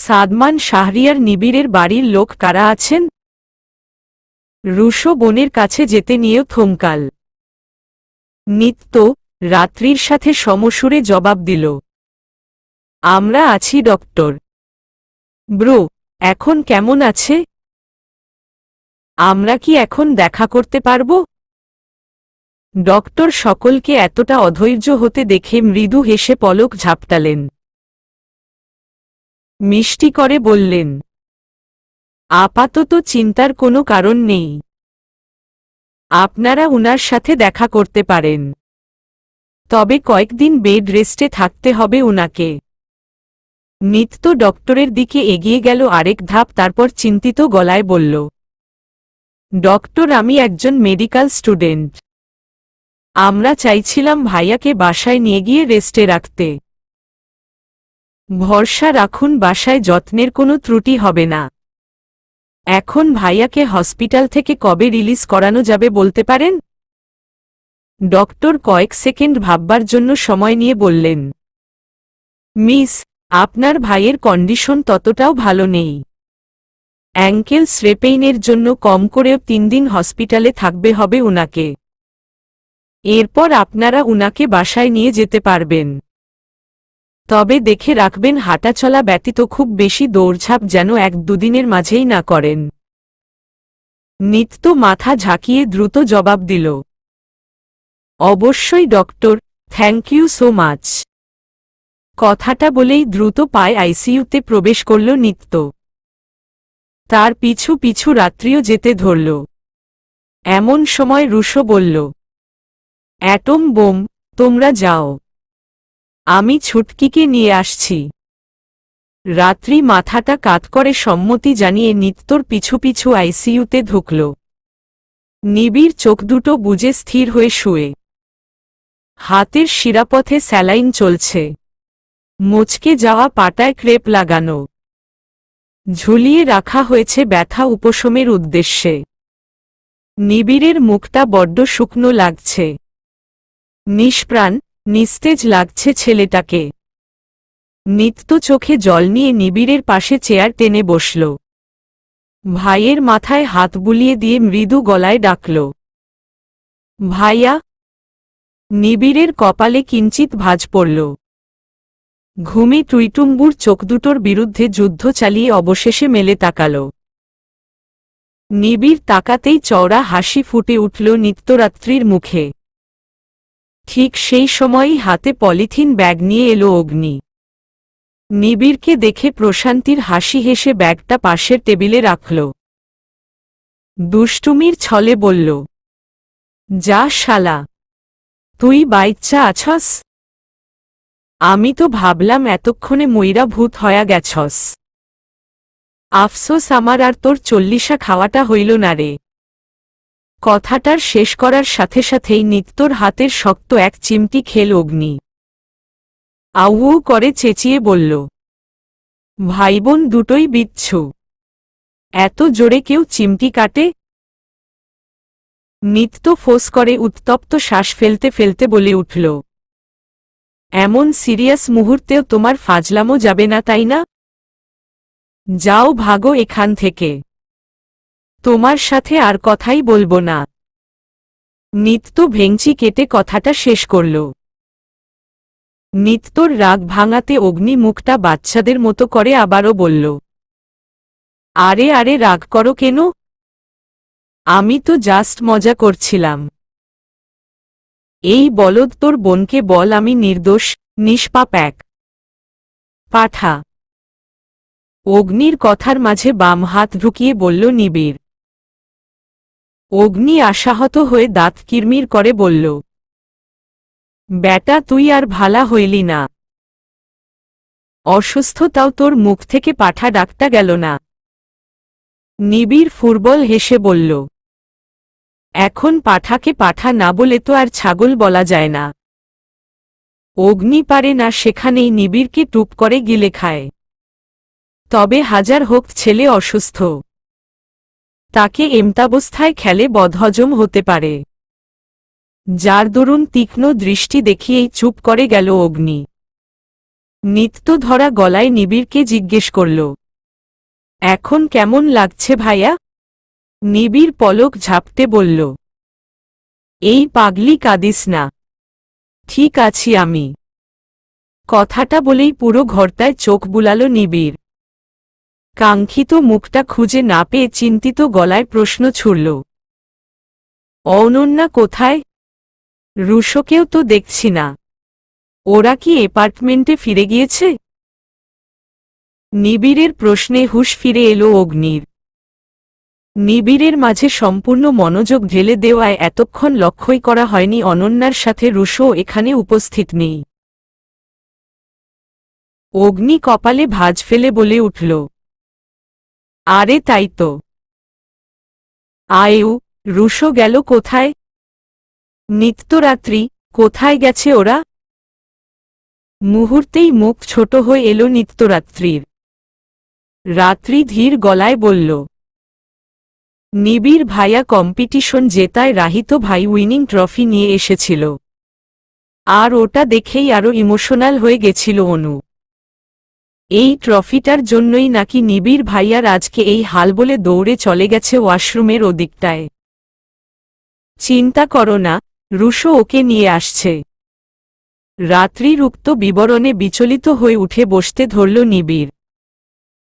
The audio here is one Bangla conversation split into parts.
সাদমান শাহরিয়ার নিবিড়ের বাড়ির লোক কারা আছেন? রুশো বোনের কাছে যেতে নিয়েও থমকাল। নিত্য রাত্রির সাথে সমসুরে জবাব দিল, আমরা আছি ডক্টর। ব্রো, এখন কেমন আছে? আমরা কি এখন দেখা করতে পারব? ডক্টর সকলকে এতটা অধৈর্য হতে দেখে মৃদু হেসে পলক ঝাপটালেন। মিষ্টি করে বললেন, আপাতত চিন্তার কোনো কারণ নেই। আপনারা উনার সাথে দেখা করতে পারেন, তবে কয়েকদিন বেড রেস্টে থাকতে হবে উনাকে। নিত্য ডক্টরের দিকে এগিয়ে গেল আরেক ধাপ, তারপর চিন্তিত গলায় বলল, ডক্টর, আমি একজন মেডিকেল স্টুডেন্ট। আমরা চাইছিলাম ভাইয়াকে বাসায় নিয়ে গিয়ে রেস্টে রাখতে। ভরসা রাখুন, বাসায় যত্নের কোনো ত্রুটি হবে না। এখন ভাইয়াকে হসপিটাল থেকে কবে রিলিজ করানো যাবে বলতে পারেন? ডক্টর কয়েক সেকেন্ড ভাববার জন্য সময় নিয়ে বললেন, মিস, আপনার ভাইয়ের কন্ডিশন ততটাও ভালো নেই। অ্যাঙ্কেল স্রেপেইনের জন্য কম করেও 3 দিন হসপিটালে থাকবে হবে উনাকে। এরপর আপনারা উনাকে বাসায় নিয়ে যেতে পারবেন। তবে দেখে রাখবেন হাঁটাচলা ব্যতীত খুব বেশি দৌড়ঝাঁপ যেন 1-2 দিনের মাঝেই না করেন। নিত্য মাথা ঝাঁকিয়ে দ্রুত জবাব দিল, অবশ্যই doctor, thank you so much. কথাটা বলেই দ্রুত পায়ে আইসিইউতে প্রবেশ করল নিত্য। তার পিছু পিছু রাত্রিও যেতে ধরল। এমন সময় রুশো বলল, অ্যাটম বোম, তোমরা যাও, আমি ছুটকিকে নিয়ে আসছি। রাত্রি মাথাটা কাত করে সম্মতি জানিয়ে নিত্যর পিছু পিছু আইসিইউতে ঢুকল। নিবিড় চোখ দুটো বুজে স্থির হয়ে শুয়ে। হাতের শিরাপথে স্যালাইন চলছে। মুচকে যাওয়া পাটায় ক্রেপ লাগানো। ঝুলিয়ে রাখা হয়েছে ব্যথা উপশমের উদ্দেশ্যে। নিবিড়ের মুখটা বড্ড শুকনো লাগছে। নিষ্প্রাণ, নিস্তেজ লাগছে ছেলেটাকে। নিত্য চোখে জল নিয়ে নিবিড়ের পাশে চেয়ার টেনে বসল। ভাইয়ের মাথায় হাত বুলিয়ে দিয়ে মৃদু গলায় ডাকল, ভাইয়া। নিবিড়ের কপালে কিঞ্চিত ভাঁজ পড়ল। ঘুমে টুইটুম্বুর চোখ দুটোর বিরুদ্ধে যুদ্ধ চালিয়ে অবশেষে মেলে তাকাল। নিবিড় তাকাতেই চওড়া হাসি ফুটে উঠল নিত্যরাত্রির মুখে। ঠিক সেই সময়ই হাতে পলিথিন ব্যাগ নিয়ে এলো অগ্নি। নিবিড়কে দেখে প্রশান্তির হাসি হেসে ব্যাগটা পাশের টেবিলে রাখল। দুষ্টুমির ছলে বলল, যা শালা, তুই বাইচ্চা আছস? আমি তো ভাবলাম এতক্ষণে ময়রা ভূত হয়া গেছস। আফসোস আমার আর তোর 40 খাওয়াটা হইল না রে। কথাটার শেষ করার সাথে সাথেই নিত্যর হাতের শক্ত এক চিমটি খেল অগ্নি। আউ করে চেঁচিয়ে বলল, ভাইবোন দুটোই বিচ্ছু, এত জোরে কেউ চিমটি কাটে? নিত্য ফোঁস করে উত্তপ্ত শ্বাস ফেলতে ফেলতে বলে উঠল, এমন সিরিয়াস মুহূর্তেও তোমার ফাজলামো যাবে না, তাই না? যাও ভাগো এখান থেকে, তোমার সাথে আর কথাই বলবো না। নিত্য ভেংচি কেটে কথাটা শেষ করল। নিত্যর রাগ ভাঙাতে অগ্নি মুখটা বাচ্চাদের মতো করে আবারও বলল, আরে আরে রাগ করো কেন? আমি তো জাস্ট মজা করছিলাম। এই বলদ তোর বোনকে বল আমি নির্দোষ, নিষ্পাপ এক পাঠা। অগ্নির কথার মাঝে বাম হাত ঢুকিয়ে বলল নিবিড়। অগ্নি আশাহত হয়ে দাঁত কিরমির করে বলল, ব্যাটা তুই আর ভালা হইলি না। অসুস্থতাও তোর মুখ থেকে পাঠা ডাকটা গেল না। নিবিড় ফুরবল হেসে বলল, এখন পাঠাকে পাঠা না বলে তো আর ছাগল বলা যায় না। অগ্নি পারে না সেখানেই নিবিড়কে টুপ করে গিলে খায়। তবে হাজার হোক ছেলে অসুস্থ, তাকে এমতাবস্থায় খেলে বদহজম হতে পারে। যার দরুন তীক্ষ্ণ দৃষ্টি দেখিয়েই চুপ করে গেল অগ্নি। নিত্য ধরা গলায় নিবিড়কে জিজ্ঞেস করল, এখন কেমন লাগছে ভাইয়া? নিবিড় পলক ঝাপটে বলল, এই পাগলি কাঁদিস না, ঠিক আছি আমি। কথাটা বলেই পুরো ঘরটায় চোখ বুলাল নিবিড়। কাঙ্ক্ষিত মুখটা খুঁজে না পেয়ে চিন্তিত গলায় প্রশ্ন ছুড়ল, অনন্যা কোথায়? রুশোকেও তো দেখছি না, ওরা কি অ্যাপার্টমেন্টে ফিরে গিয়েছে? নিবিড়ের প্রশ্নে হুঁশ ফিরে এলো অগ্নির। নিবিড়ের মাঝে সম্পূর্ণ মনোযোগ ঢেলে দেওয়ায় এতক্ষণ লক্ষ্যই করা হয়নি অনন্যার সাথে রুশো এখানে উপস্থিত নেই। অগ্নি কপালে ভাঁজ ফেলে বলে উঠল, আরে তাই তো। আয়ু, রুশো গেল কোথায়? নিত্যরাত্রি, কোথায় গেছে ওরা? মুহূর্তেই মুখ ছোট হয়ে এলো নিত্যরাত্রির। রাত্রি ধীর গলায় বলল, নিবিড় ভাইয়া কম্পিটিশন জেতায় রাহিত ভাই উইনিং ট্রফি নিয়ে এসেছিল, আর ওটা দেখেই আরো ইমোশনাল হয়ে গেছিল অনু। এই ট্রফিটার জন্যই নাকি নিবিড় ভাইয়ার আজকে এই হাল বলে দৌড়ে চলে গেছে ওয়াশরুমের ওদিকটায়। চিন্তা করো না, রুশো ওকে নিয়ে আসছে। রাত্রির উক্ত বিবরণে বিচলিত হয়ে উঠে বসতে ধরল নিবিড়।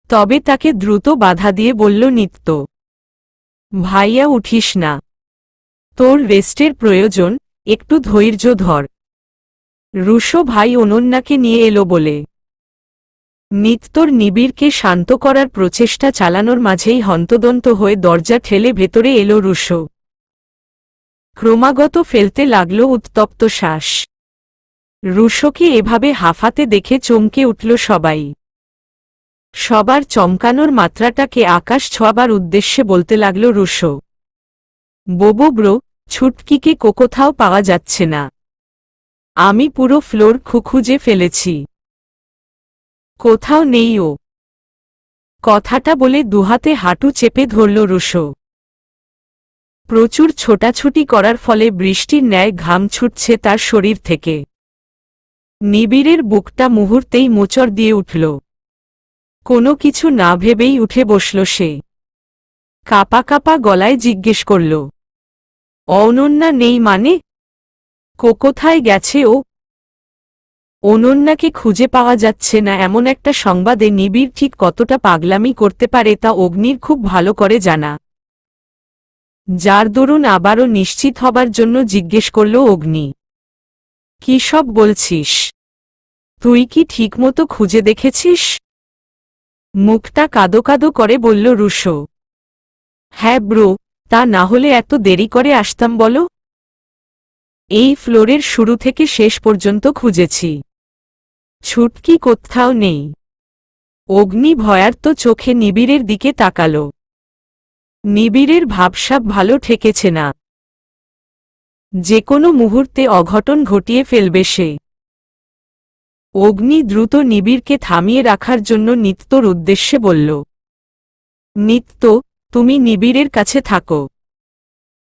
তবে তাকে দ্রুত বাধা দিয়ে বলল নিত্য, ভাইয়া উঠিস না, তোর রেস্টের প্রয়োজন, একটু ধৈর্য ধর। রুশো ভাই অনন্যাকে নিয়ে এলো বলে। নিত্যর নিবিড়কে শান্ত করার প্রচেষ্টা চালানোর মাঝেই হন্তদন্ত হয়ে দরজা ঠেলে ভেতরে এলো রুশো। ক্রমাগত ফেলতে লাগল উত্তপ্ত শ্বাস। রুশোকে এভাবে হাঁফাতে দেখে চমকে উঠল সবাই। সবার চমকানোর মাত্রাটাকে আকাশ ছোঁয়াবার উদ্দেশ্যে বলতে লাগল রুশো, বোবো ব্রো, ছুটকিকে কোথাও পাওয়া যাচ্ছে না। আমি পুরো ফ্লোর খুঁজে ফেলেছি, কোথাও নেই ও। কথাটা বলে দুহাতে হাঁটু চেপে ধরল রুশো। প্রচুর ছোটাছুটি করার ফলে বৃষ্টির ন্যায় ঘাম ছুটছে তার শরীর থেকে। নিবিড়ের বুকটা মুহূর্তেই মোচড় দিয়ে উঠল। কোনো কিছু না ভেবেই উঠে বসল সে। কাঁপা কাঁপা গলায় জিজ্ঞেস করল, অনন্যা নেই মানে? কোথায় গেছে ও? অনন্যাকে খুঁজে পাওয়া যাচ্ছে না এমন একটা সংবাদে নিবিড় ঠিক কতটা পাগলামি করতে পারে তা অগ্নির খুব ভালো করে জানা। যার দরুন আবারও নিশ্চিত হবার জন্য জিজ্ঞেস করল অগ্নি, কি সব বলছিস? তুই কি ঠিকমতো খুঁজে দেখেছিস? মুখটা কাদো কাদো করে বলল রুশো। হ্যাঁ ব্রো, তা না হলে এত দেরি করে আসতাম বলো? এই ফ্লোরের শুরু থেকে শেষ পর্যন্ত খুঁজেছি, ছুটকি কোথাও নেই। অগ্নি ভয়ার্ত চোখে নিবিড়ের দিকে তাকাল। নিবিড়ের ভাবসাব ভালো ঠেকেছে না। যে কোনো মুহূর্তে অঘটন ঘটিয়ে ফেলবে সে। অগ্নি দ্রুত নিবিড়কে থামিয়ে রাখার জন্য নিত্যর উদ্দেশ্যে বলল, নিত্য, তুমি নিবিড়ের কাছে থাকো।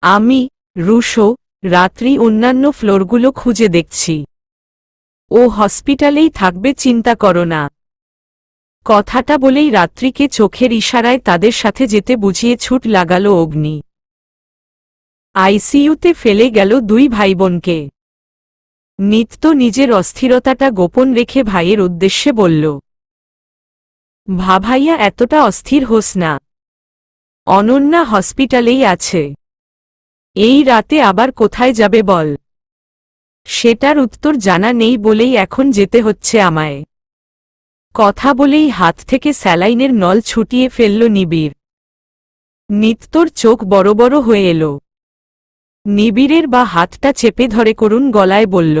আমি, রুশো, রাত্রি অন্যান্য ফ্লোরগুলো খুঁজে দেখছি। ও হসপিটালেই থাকবে, চিন্তা করো না। কথাটা বলেই রাত্রিকে চোখের ইশারায় তাদের সাথে যেতে বুঝিয়ে ছুট লাগাল অগ্নি। আইসিইউতে ফেলে গেল দুই ভাইবোনকে। নিত্য নিজের অস্থিরতাটা গোপন রেখে ভাইয়ের উদ্দেশ্যে বলল, ভাইয়া এতটা অস্থির হোস না, অনন্যা হসপিটালেই আছে। এই রাতে আবার কোথায় যাবে বল? সেটার উত্তর জানা নেই বলেই এখন যেতে হচ্ছে আমায়। কথা বলেই হাত থেকে স্যালাইনের নল ছুটিয়ে ফেলল নিবিড়। নিত্যর চোখ বড় বড় হয়ে এলো। নিবিড়ের বা হাতটা চেপে ধরে করুণ গলায় বলল,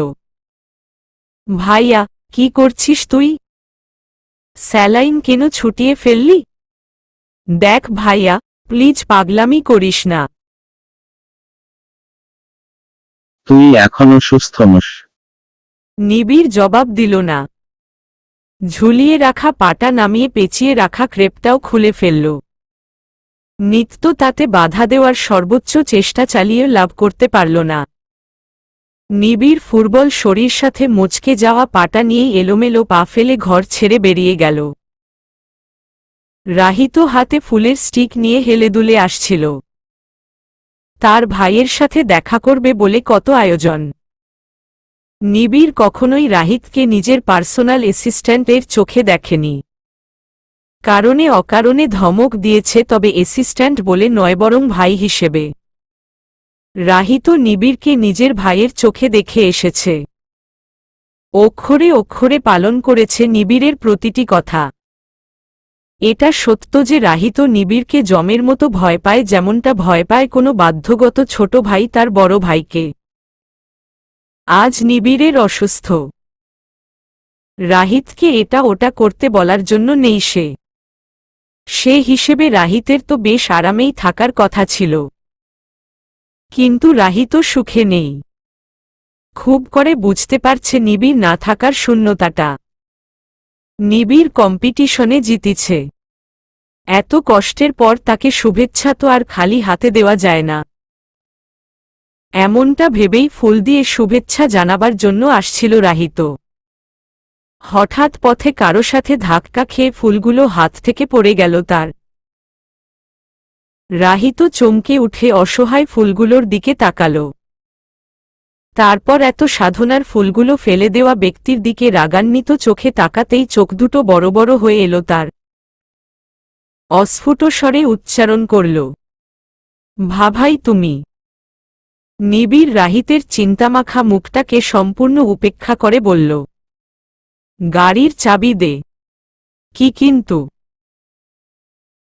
ভাইয়া, কি করছিস তুই? স্যালাইন কেন ছুটিয়ে ফেললি? দেখ ভাইয়া, প্লিজ পাগলামি করিস না। তুই এখনো সুস্থ নস। নিবিড় জবাব দিল না। ঝুলিয়ে রাখা পাটা নামিয়ে পেঁচিয়ে রাখা ক্রেপটাও খুলে ফেলল। নিত্য তাতে বাধা দেওয়ার সর্বোচ্চ চেষ্টা চালিয়ে লাভ করতে পারল না। নিবিড় ফুটবল শরীর সাথে মুচকে যাওয়া পাটা নিয়েই এলোমেলো পা ফেলে ঘর ছেড়ে বেরিয়ে গেল। রাহিত হাতে ফুলের স্টিক নিয়ে হেলেদুলে আসছিল। তার ভাইয়ের সাথে দেখা করবে বলে কত আয়োজন। নিবিড় কখনোই রাহিতকে নিজের পার্সোনাল অ্যাসিস্ট্যান্টের চোখে দেখেনি। কারণে অকারণে ধমক দিয়েছে, তবে অ্যাসিস্ট্যান্ট বলে নয়, বরং ভাই হিসেবে। রাহিত নিবিড়কে নিজের ভাইয়ের চোখে দেখে এসেছে। অক্ষরে অক্ষরে পালন করেছে নিবিড়ের প্রতিটি কথা। এটা সত্য যে রাহিত নিবিড়কে জমের মতো ভয় পায়, যেমনটা ভয় পায় কোনো বাধ্যগত ছোট ভাই তার বড় ভাইকে। আজ নিবিড়ের অসুস্থ। রাহিতকে এটা ওটা করতে বলার জন্য নেই সে হিসেবে রাহিতের তো বেশ আরামেই থাকার কথা ছিল। কিন্তু রাহিত সুখে নেই। খুব করে বুঝতে পারছে নিবিড় না থাকার শূন্যতাটা। নিবিড় কম্পিটিশনে জিতেছে। এত কষ্টের পর তাকে শুভেচ্ছা তো আর খালি হাতে দেওয়া যায় না। এমনটা ভেবেই ফুল দিয়ে শুভেচ্ছা জানাবার জন্য আসছিল রাহিত। হঠাৎ পথে কারো সাথে ধাক্কা খেয়ে ফুলগুলো হাত থেকে পড়ে গেল তার। রাহিত চমকে উঠে অসহায় ফুলগুলোর দিকে তাকাল। তারপর এত সাধনার ফুলগুলো ফেলে দেওয়া ব্যক্তির দিকে রাগান্বিত চোখে তাকাতেই চোখ দুটো বড় বড় হয়ে এলো তার। অস্ফুট স্বরে উচ্চারণ করল, ভাই তুমি। নিবিড় রাহিতের চিন্তামাখা মুখটাকে সম্পূর্ণ উপেক্ষা করে বলল, গাড়ির চাবি দে। কি কিন্তু?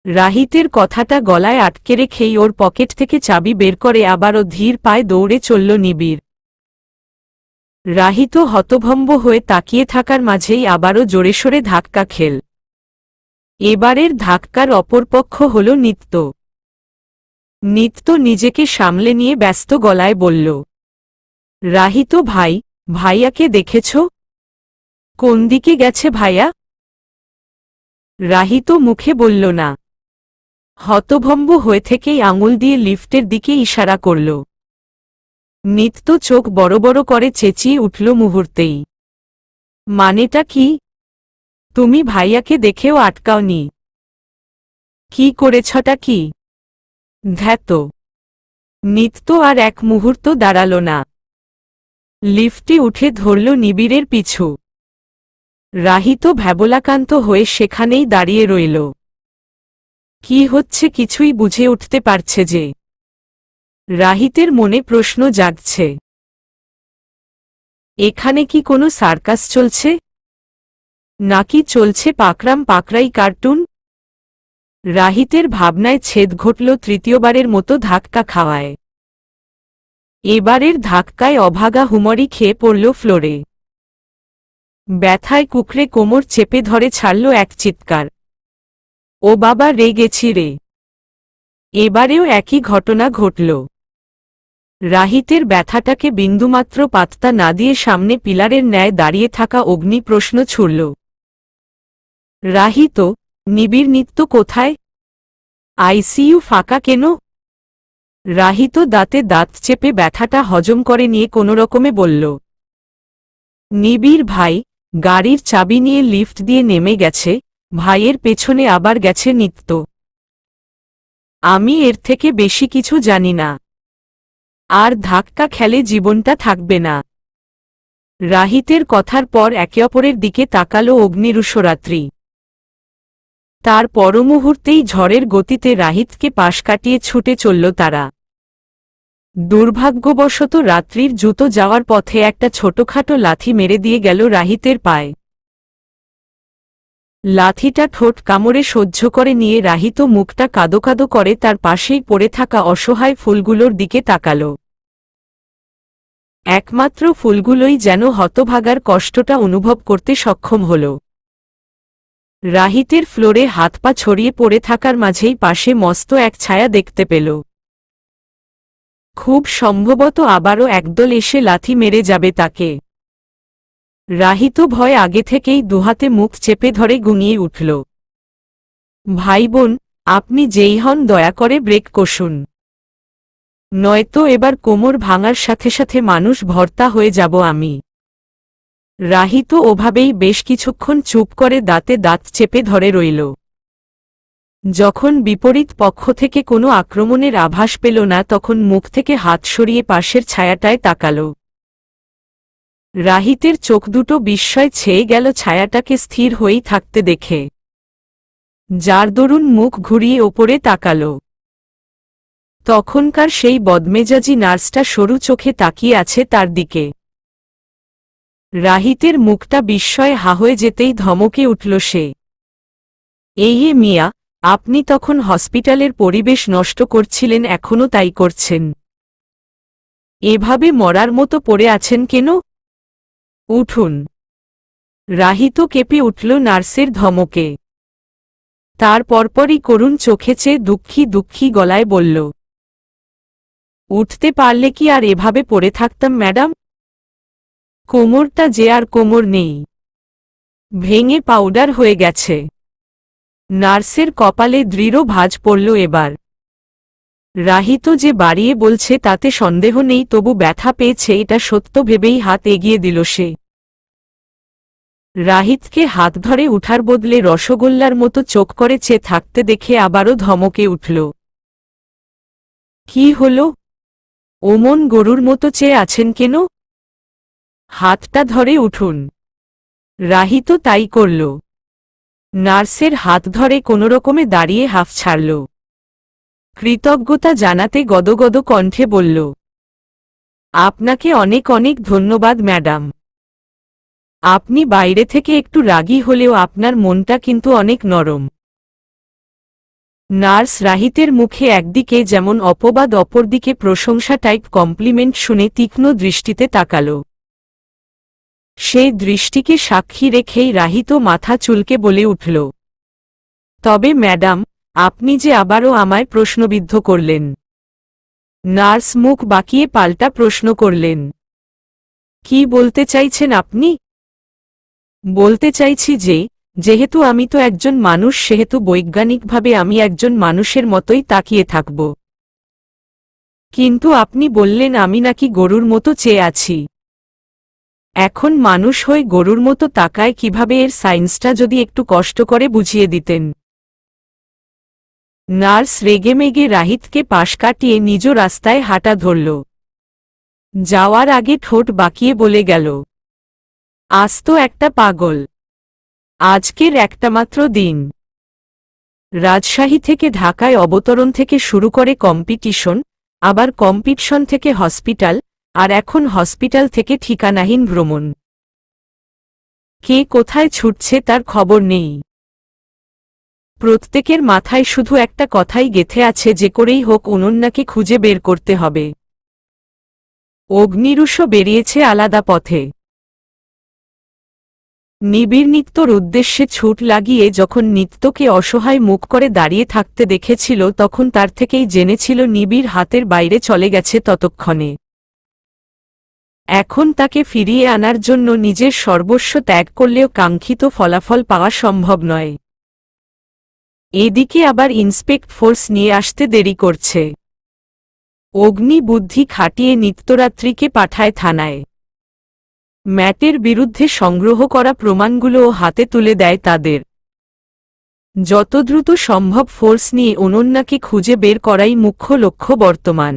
রাহিতের কথাটা গলায় আটকে রেখেই ওর পকেট থেকে চাবি বের করে আবারও ধীর পায়ে দৌড়ে চলল নিবিড়। রাহিত হতভম্ব হয়ে তাকিয়ে থাকার মাঝেই আবারও জোরেশোরে ধাক্কা খেল। এবারের ধাক্কার অপরপক্ষ হল নিত্য। নিত্য নিজেকে সামলে নিয়ে ব্যস্ত গলায় বলল, রাহিত ভাই, ভাইয়াকে দেখেছ? কোন দিকে গেছে ভাইয়া? রাহিত মুখে বলল না। হতভম্ব হয়ে থেকেই আঙুল দিয়ে লিফটের দিকে ইশারা করল। নিত্য চোখ বড় বড় করে চেঁচিয়ে উঠল মুহূর্তেই, মানেটা কি? তুমি ভাইয়াকে দেখেও আটকাওনি? কি করেছটা কি? ধ্যাত। নিত্য আর এক মুহূর্ত দাঁড়াল না। লিফটে উঠে ধরল নিবিড়ের পিছু। রাহিত ভ্যাবলাকান্ত হয়ে সেখানেই দাঁড়িয়ে রইল। কি হচ্ছে কিছুই বুঝে উঠতে পারছে যে। রাহিতের মনে প্রশ্ন জাগছে, এখানে কি কোনো সার্কাস চলছে? নাকি চলছে পাকরাম পাকরাই কার্টুন? রাহিতের ভাবনায় ছেদ ঘটল তৃতীয়বারের মতো ধাক্কা খাওয়ায়। এবারের ধাক্কায় অভাগা হুমড়ি খেয়ে পড়ল ফ্লোরে। ব্যথায় কুকড়ে কোমর চেপে ধরে ছাড়ল এক চিৎকার, ও বাবা, রেগেছি রে। এবারেও একই ঘটনা ঘটল। রাহিতের ব্যথাটাকে বিন্দুমাত্র পাত্তা না দিয়ে সামনে পিলারের ন্যায় দাঁড়িয়ে থাকা অগ্নি প্রশ্ন ছুড়ল, রাহিত, নিবিড় নিত্য কোথায়? আইসিইউ ফাঁকা কেন? রাহিত দাঁতে দাঁত চেপে ব্যথাটা হজম করে নিয়ে কোনোরকমে বলল, নিবিড় ভাই, গাড়ির চাবি নিয়ে লিফট দিয়ে নেমে গেছে, ভাইয়ের পেছনে আবার গেছে নিত্য। আমি এর থেকে বেশি কিছু জানি না। আর ধাক্কা খেলে জীবনটা থাকবে না। রাহিতের কথার পর একে অপরের দিকে তাকালো অগ্নিরুষরাত্রি। তার পরমুহূর্তেই ঝড়ের গতিতে রাহিতকে পাশ কাটিয়ে ছুটে চলল তারা। দুর্ভাগ্যবশত রাত্রির জুতো যাওয়ার পথে একটা ছোটখাটো লাথি মেরে দিয়ে গেল রাহিতের পায়ে। লাথিটা ঠোঁট কামড়ে সহ্য করে নিয়ে রাহিত মুখটা কাদো কাদো করে তার পাশেই পড়ে থাকা অসহায় ফুলগুলোর দিকে তাকাল। একমাত্র ফুলগুলোই যেন হতভাগার কষ্টটা অনুভব করতে সক্ষম হল। রাহিতের ফ্লোরে হাত পা ছড়িয়ে পড়ে থাকার মাঝেই পাশে মস্ত এক ছায়া দেখতে পেল। খুব সম্ভবত আবারও একদল এসে লাথি মেরে যাবে তাকে। রাহিত ভয় আগে থেকেই দুহাতে মুখ চেপে ধরে গুঙিয়ে উঠল, ভাই বোন, আপনি যেই হন দয়া করে ব্রেক কষুন। নয়তো এবার কোমর ভাঙার সাথে সাথে মানুষ ভর্তা হয়ে যাব আমি। রাহি তো ওভাবেই বেশ কিছুক্ষণ চুপ করে দাঁতে দাঁত চেপে ধরে রইল। যখন বিপরীত পক্ষ থেকে কোনো আক্রমণের আভাস পেল না তখন মুখ থেকে হাত সরিয়ে পাশের ছায়াটায় তাকাল। রাহিতের চোখ দুটো বিস্ময় ছেয়ে গেল ছায়াটাকে স্থির হয়েই থাকতে দেখে, যার দরুন মুখ ঘুরিয়ে ওপরে তাকাল। তখনকার সেই বদমেজাজি নার্সটা সরু চোখে তাকিয়ে আছে তার দিকে। রাহিতের মুখটা বিস্ময়ে হা হয়ে যেতেই ধমকে উঠল সে, এই মিয়া, আপনি তখন হসপিটালের পরিবেশ নষ্ট করছিলেন, এখনও তাই করছেন? এভাবে মরার মতো পড়ে আছেন কেন? উঠুন। রাহিত কেঁপে উঠল নার্সের ধমকে। তার পরপরই করুণ চোখে চেয়ে দুঃখী দুঃখী গলায় বলল, উঠতে পারলে কি আর এভাবে পড়ে থাকতাম ম্যাডাম? কোমরটা যে আর কোমর নেই, ভেঙে পাউডার হয়ে গেছে। নার্সের কপালে দৃঢ় ভাঁজ পড়ল এবার। রাহিত যে বাড়িয়ে বলছে তাতে সন্দেহ নেই, তবু ব্যথা পেয়েছে এটা সত্য ভেবেই হাত এগিয়ে দিল সে। রাহিতকে হাত ধরে উঠার বদলে রসগোল্লার মতো চোখ করে চেয়ে থাকতে দেখে আবারও ধমকে উঠল, কি হল? ওমন গরুর মতো চেয়ে আছেন কেন? হাতটা ধরে উঠুন। রাহিত তাই করল। নার্সের হাত ধরে কোনোরকমে দাঁড়িয়ে হাফ ছাড়ল। কৃতজ্ঞতা জানাতে গদগদ কণ্ঠে বলল, আপনাকে অনেক অনেক ধন্যবাদ ম্যাডাম। আপনি বাইরে থেকে একটু রাগী হলেও আপনার মনটা কিন্তু অনেক নরম। নার্স রাহিতের মুখে একদিকে যেমন অপবাদ অপরদিকে প্রশংসা টাইপ কমপ্লিমেন্ট শুনে তীক্ষ্ণ দৃষ্টিতে তাকাল। সেই দৃষ্টিকে সাক্ষী রেখেই রাহিত মাথা চুলকে বলে উঠল, তবে ম্যাডাম, আপনি যে আবারও আমায় প্রশ্নবিদ্ধ করলেন। নার্স মুখ বাঁকিয়ে পাল্টা প্রশ্ন করলেন, কি বলতে চাইছেন আপনি? বলতে চাইছি যে, যেহেতু আমি তো একজন মানুষ সেহেতু বৈজ্ঞানিকভাবে আমি একজন মানুষের মতোই তাকিয়ে থাকব। কিন্তু আপনি বললেন আমি নাকি গরুর মতো চেয়ে আছি। এখন মানুষ হয়ে গরুর মতো তাকায় কিভাবে, এর সায়েন্সটা যদি একটু কষ্ট করে বুঝিয়ে দিতেন। নার্স রেগেমেগে রাহিতকে পাশ কাটিয়ে নিজ রাস্তায় হাঁটা ধরল। যাওয়ার আগে ঠোঁট বাঁকিয়ে বলে গেল, আজ তো একটা পাগল। আজকের একটামাত্র দিন। রাজশাহী থেকে ঢাকায় অবতরণ থেকে শুরু করে কম্পিটিশন, আবার কম্পিটিশন থেকে হসপিটাল, আর এখন হসপিটাল থেকে ঠিকানাহীন ভ্রমণ। কে কোথায় ছুটছে তার খবর নেই। প্রত্যেকের মাথায় শুধু একটা কথাই গেঁথে আছে, যে করেই হোক অনন্যাকে খুঁজে বের করতে হবে। অগ্নিরুষও বেরিয়েছে আলাদা পথে। নিবিড় নিত্যর উদ্দেশ্যে ছুট লাগিয়ে যখন নিত্যকে অসহায় মুখ করে দাঁড়িয়ে থাকতে দেখেছিল তখন তার থেকেই জেনেছিল নিবিড় হাতের বাইরে চলে গেছে ততক্ষণে। এখন তাকে ফিরিয়ে আনার জন্য নিজের সর্বস্ব ত্যাগ করলেও কাঙ্ক্ষিত ফলাফল পাওয়া সম্ভব নয়। এদিকে আবার ইন্সপেক্ট ফোর্স নিয়ে আসতে দেরি করছে। অগ্নি বুদ্ধি খাটিয়ে নিত্যরাত্রিকে পাঠায় থানায়। ম্যাটের বিরুদ্ধে সংগ্রহ করা প্রমাণগুলোও হাতে তুলে দেয় তাদের। যত দ্রুত সম্ভব ফোর্স নিয়ে অনন্যাকে খুঁজে বের করাই মুখ্য লক্ষ্য বর্তমান।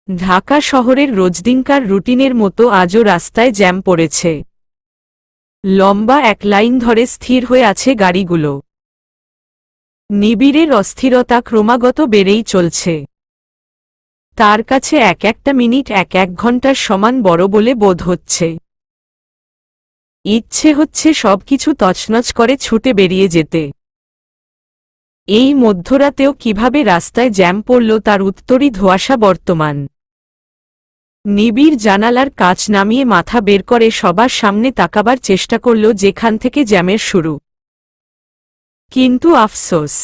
ঢাকা শহরের রোজদিনকার রুটিনের মতো আজও রাস্তায় জ্যাম পড়েছে। লম্বা এক লাইন ধরে স্থির হয়ে আছে গাড়িগুলো। নিবিড়ের অস্থিরতা ক্রমাগত বেড়েই চলছে। তার কাছে এক একটা মিনিট এক ঘন্টার সমান বড় বলে বোধ হচ্ছে। ইচ্ছে হচ্ছে সবকিছু তছনছ করে ছুটে বেরিয়ে যেতে। এই মধ্যরাতেও কিভাবে রাস্তায় জ্যাম পড়ল তার উত্তরই ধোঁয়াশা বর্তমান। নিবিড় জানালার কাচ নামিয়ে মাথা বের করে সবার সামনে তাকাবার চেষ্টা করল যেখান থেকে জ্যামের শুরু। কিন্তু আফসোস,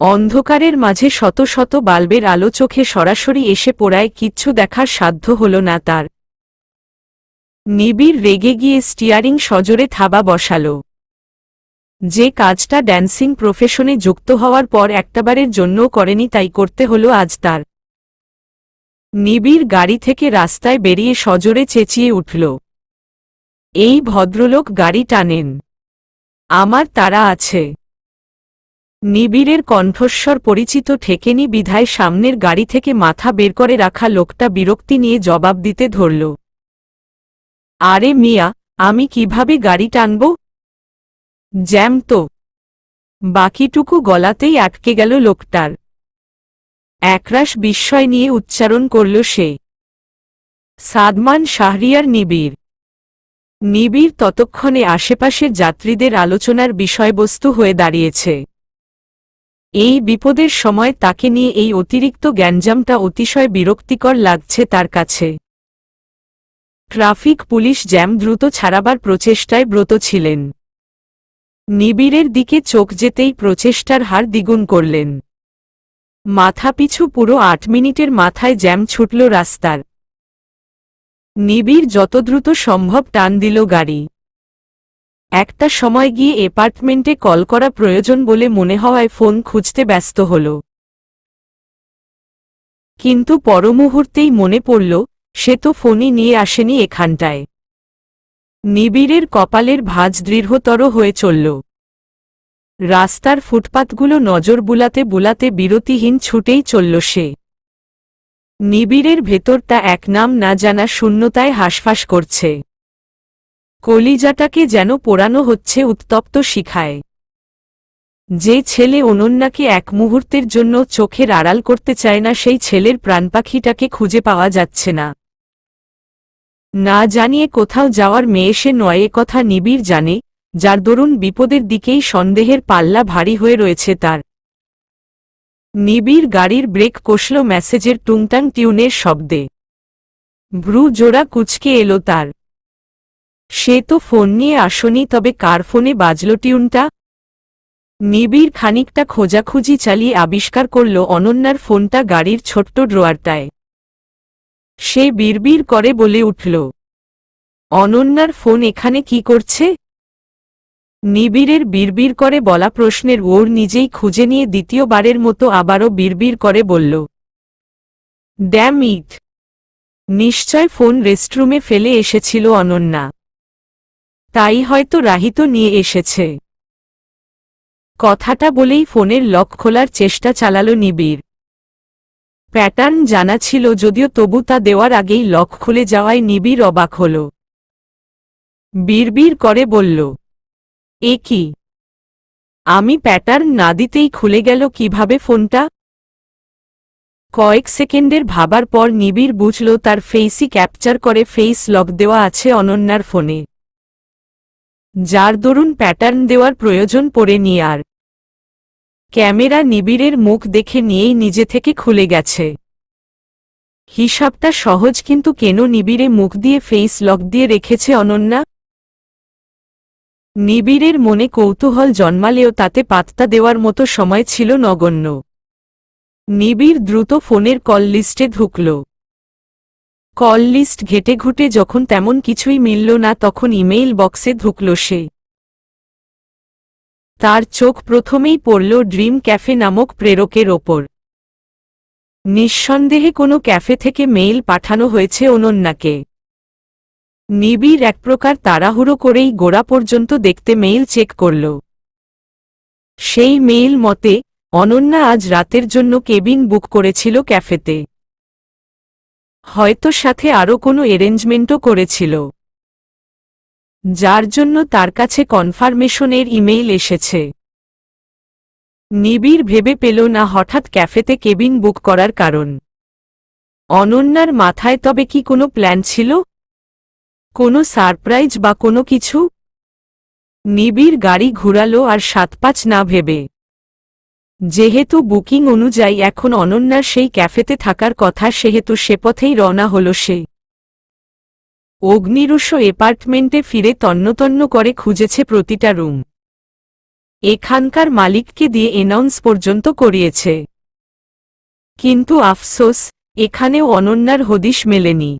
অন্ধকারের মাঝে শত শত বাল্বের আলো চোখে সরাসরি এসে পড়ায় কিচ্ছু দেখার সাধ্য হল না তার। নিবিড় রেগে গিয়ে স্টিয়ারিং সজোরে থাবা বসাল। যে কাজটা ড্যান্সিং প্রফেশনে যুক্ত হওয়ার পর একটাবারের জন্যও করেনি তাই করতে হলো আজ তার। নিবিড় গাড়ি থেকে রাস্তায় বেরিয়ে সজোরে চেঁচিয়ে উঠল, এই ভদ্রলোক গাড়ি টানেন, আমার তাড়া আছে। নিবিড়ের কণ্ঠস্বর পরিচিত ঠেকেনি বিধায় সামনের গাড়ি থেকে মাথা বের করে রাখা লোকটা বিরক্তি নিয়ে জবাব দিতে ধরল, আরে মিয়া, আমি কিভাবে গাড়ি টানব? জ্যাম তো। বাকিটুকু গলাতেই আটকে গেল লোকটার। একরাশ বিস্ময় নিয়ে উচ্চারণ করল সে, সাদমান শাহরিয়ার নিবিড়। নিবিড় ততক্ষণে আশেপাশের যাত্রীদের আলোচনার বিষয়বস্তু হয়ে দাঁড়িয়েছে। এই বিপদের সময় তাকে নিয়ে এই অতিরিক্ত গ্যাঞ্জামটা অতিশয় বিরক্তিকর লাগছে তার কাছে। ট্রাফিক পুলিশ জ্যাম দ্রুত ছাড়াবার প্রচেষ্টায় ব্রত ছিলেন। নিবিড়ের দিকে চোখ যেতেই প্রচেষ্টার হার দ্বিগুণ করলেন। মাথাপিছু পুরো ৮ মিনিটের মাথায় জ্যাম ছুটল রাস্তার। নিবিড় যত দ্রুত সম্ভব টান দিল গাড়ি। একটা সময় গিয়ে অ্যাপার্টমেন্টে কল করা প্রয়োজন বলে মনে হওয়ায় ফোন খুঁজতে ব্যস্ত হল। কিন্তু পরমুহূর্তেই মনে পড়ল, সে তো ফোনই নিয়ে আসেনি এখানটায়। নিবিড়ের কপালের ভাঁজ দৃঢ়তর হয়ে চলল। রাস্তার ফুটপাতগুলো নজর বুলাতে বুলাতে বিরতিহীন ছুটেই চলল সে। নিবিড়ের ভেতরটা এক নাম না জানা শূন্যতায় হাঁসফাঁস করছে। কলিজাটাকে যেন পোড়ানো হচ্ছে উত্তপ্ত শিখায়। যে ছেলে অনন্যাকে এক মুহূর্তের জন্য চোখের আড়াল করতে চায় না, সেই ছেলের প্রাণপাখিটাকে খুঁজে পাওয়া যাচ্ছে না। না জানিয়ে কোথাও যাওয়ার মেয়ে সে নয়, এ কথা নিবিড় জানে, যার দরুন বিপদের দিকেই সন্দেহের পাল্লা ভারী হয়ে রয়েছে তার। নিবিড় গাড়ির ব্রেক কষল মেসেজের টুংটাং টিউনের শব্দে। ভ্রু জোড়া কুঁচকে এলো তার। সে তো ফোন নিয়ে আসেনি, তবে কার ফোনে বাজল টিউনটা? নিবিড় খানিকটা খোঁজাখুঁজি চালিয়ে আবিষ্কার করল অনন্যার ফোনটা গাড়ির ছোট্ট ড্রয়ারটায়। সে বিড়বিড় করে বলে উঠল, অনন্যার ফোন এখানে কি করছে? নিবিড়ের বিড়বিড় করে বলা প্রশ্নের ওর নিজেই খুঁজে নিয়ে দ্বিতীয়বারের মতো আবারও বিড়বিড় করে বলল, ড্যাম ইট! নিশ্চয় ফোন রেস্টরুমে ফেলে এসেছিল অনন্যা। তাই হয়তো রাহিত নিয়ে এসেছে। কথাটা বলেই ফোনের লক খোলার চেষ্টা চালাল নিবিড়। প্যাটার্ন জানা ছিল যদিও, তবু তা দেওয়ার আগেই লক খুলে যাওয়ায় নিবিড় অবাক হল। বিড়বিড় করে বলল, এ কি? আমি প্যাটার্ন না দিতেই খুলে গেল কিভাবে ফোনটা? কয়েক সেকেন্ডের ভাবার পর নিবিড় বুঝল তার ফেসই ক্যাপচার করে ফেস লক দেওয়া আছে অনন্যার ফোনে, যার দরুন প্যাটার্ন দেওয়ার প্রয়োজন পড়েনি আর। ক্যামেরা নিবিড়ের মুখ দেখে নিয়েই নিজে থেকে খুলে গেছে। হিসাবটা সহজ, কিন্তু কেন নিবিড়ে মুখ দিয়ে ফেস লক দিয়ে রেখেছে অনন্যা? নিবিড়ের মনে কৌতূহল জন্মালেও তাতে পাত্তা দেওয়ার মতো সময় ছিল নগণ্য। নিবিড় দ্রুত ফোনের কল লিস্টে ঢুকল। কল লিস্ট ঘেটে ঘুটে যখন তেমন কিছুই মিলল না, তখন ইমেইল বক্সে ঢুকল সে। তার চোখ প্রথমেই পড়ল ড্রিম ক্যাফে নামক প্রেরকের ওপর। নিঃসন্দেহে কোনো ক্যাফে থেকে মেইল পাঠানো হয়েছে অনন্যাকে। নিবিড় এক প্রকার তাড়াহুড়ো করেই গোড়া পর্যন্ত দেখতে মেইল চেক করল। সেই মেইল মতে অনন্যা আজ রাতের জন্য কেবিন বুক করেছিল ক্যাফেতে। হয়তো সাথে আরও কোনো অ্যারেঞ্জমেন্টও করেছিল, যার জন্য তার কাছে কনফার্মেশনের ইমেইল এসেছে। নিবিড় ভেবে পেল না হঠাৎ ক্যাফেতে কেবিন বুক করার কারণ। অনন্যার মাথায় তবে কি কোনো প্ল্যান ছিল? কোনো সারপ্রাইজ বা কোনো কিছু? নিবিড় গাড়ি ঘুরালো আর ৭-৫ না ভেবে। যেহেতু বুকিং অনুযায়ী এখন অনন্যার সেই ক্যাফেতে থাকার কথা, সেহেতু সে পথেই রওনা হল সে। অগ্নিরুষ অ্যাপার্টমেন্টে ফিরে তন্নতন্ন করে খুঁজেছে প্রতিটা রুম। এখানকার মালিককে দিয়ে অ্যানাউন্স পর্যন্ত করিয়েছে। কিন্তু আফসোস, এখানেও অনন্যার হদিশ মেলেনি।